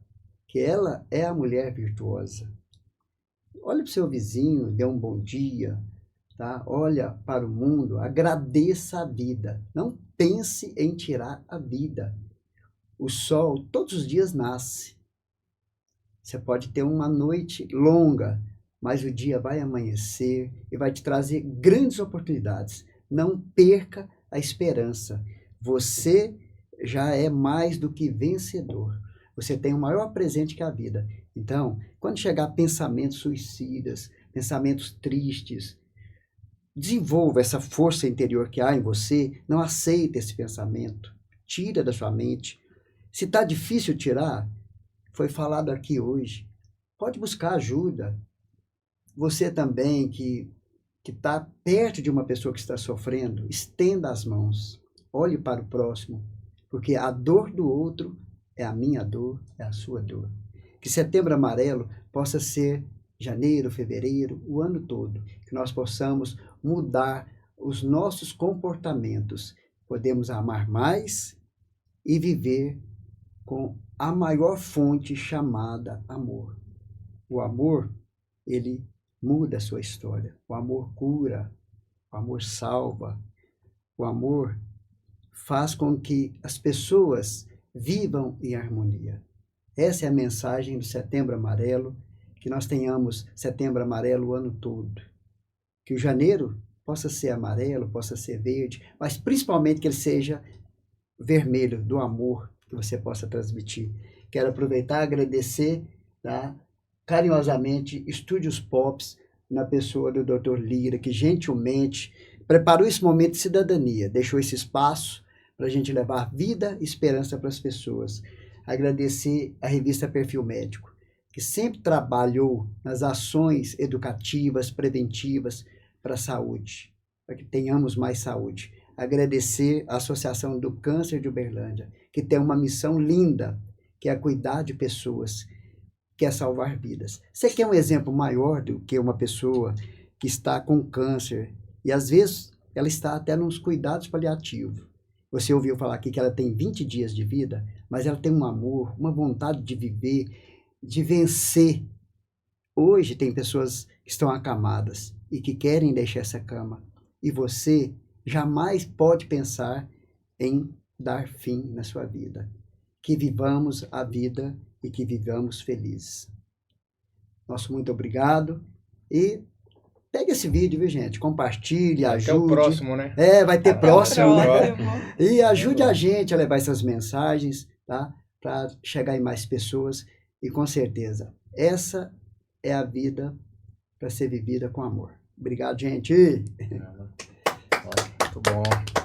que ela é a mulher virtuosa? Olha para o seu vizinho, dê um bom dia, tá? Olha para o mundo, agradeça a vida. Não pense em tirar a vida. O sol todos os dias nasce. Você pode ter uma noite longa, mas o dia vai amanhecer e vai te trazer grandes oportunidades. Não perca a esperança. Você já é mais do que vencedor. Você tem o maior presente que a vida. Então, quando chegar pensamentos suicidas, pensamentos tristes, desenvolva essa força interior que há em você. Não aceite esse pensamento. Tira da sua mente. Se está difícil tirar, foi falado aqui hoje, pode buscar ajuda. Você também que está perto de uma pessoa que está sofrendo, estenda as mãos. Olhe para o próximo, porque a dor do outro é a minha dor, é a sua dor. Que Setembro Amarelo possa ser janeiro, fevereiro, o ano todo. Que nós possamos mudar os nossos comportamentos. Podemos amar mais e viver com a maior fonte chamada amor. O amor, ele muda a sua história. O amor cura, o amor salva, o amor faz com que as pessoas vivam em harmonia. Essa é a mensagem do Setembro Amarelo, que nós tenhamos Setembro Amarelo o ano todo. Que o janeiro possa ser amarelo, possa ser verde, mas principalmente que ele seja vermelho, do amor que você possa transmitir. Quero aproveitar e agradecer, tá, carinhosamente Estúdios Pops, na pessoa do Dr. Lira, que gentilmente preparou esse momento de cidadania, deixou esse espaço para a gente levar vida e esperança para as pessoas. Agradecer a revista Perfil Médico, que sempre trabalhou nas ações educativas, preventivas para a saúde, para que tenhamos mais saúde. Agradecer a Associação do Câncer de Uberlândia, que tem uma missão linda, que é cuidar de pessoas, que é salvar vidas. Você quer um exemplo maior do que uma pessoa que está com câncer, e às vezes ela está até nos cuidados paliativos. Você ouviu falar aqui que ela tem 20 dias de vida, mas ela tem um amor, uma vontade de viver, de vencer. Hoje tem pessoas que estão acamadas e que querem deixar essa cama. E você jamais pode pensar em dar fim na sua vida. Que vivamos a vida e que vivamos felizes. Nosso muito obrigado. E pega esse vídeo, viu, gente? Compartilhe, ajude. Até o próximo, né? Vai ter Até o próximo, né? próximo. E ajude a gente a levar essas mensagens, tá? Para chegar em mais pessoas. E com certeza, essa é a vida para ser vivida com amor. Obrigado, gente. Muito bom.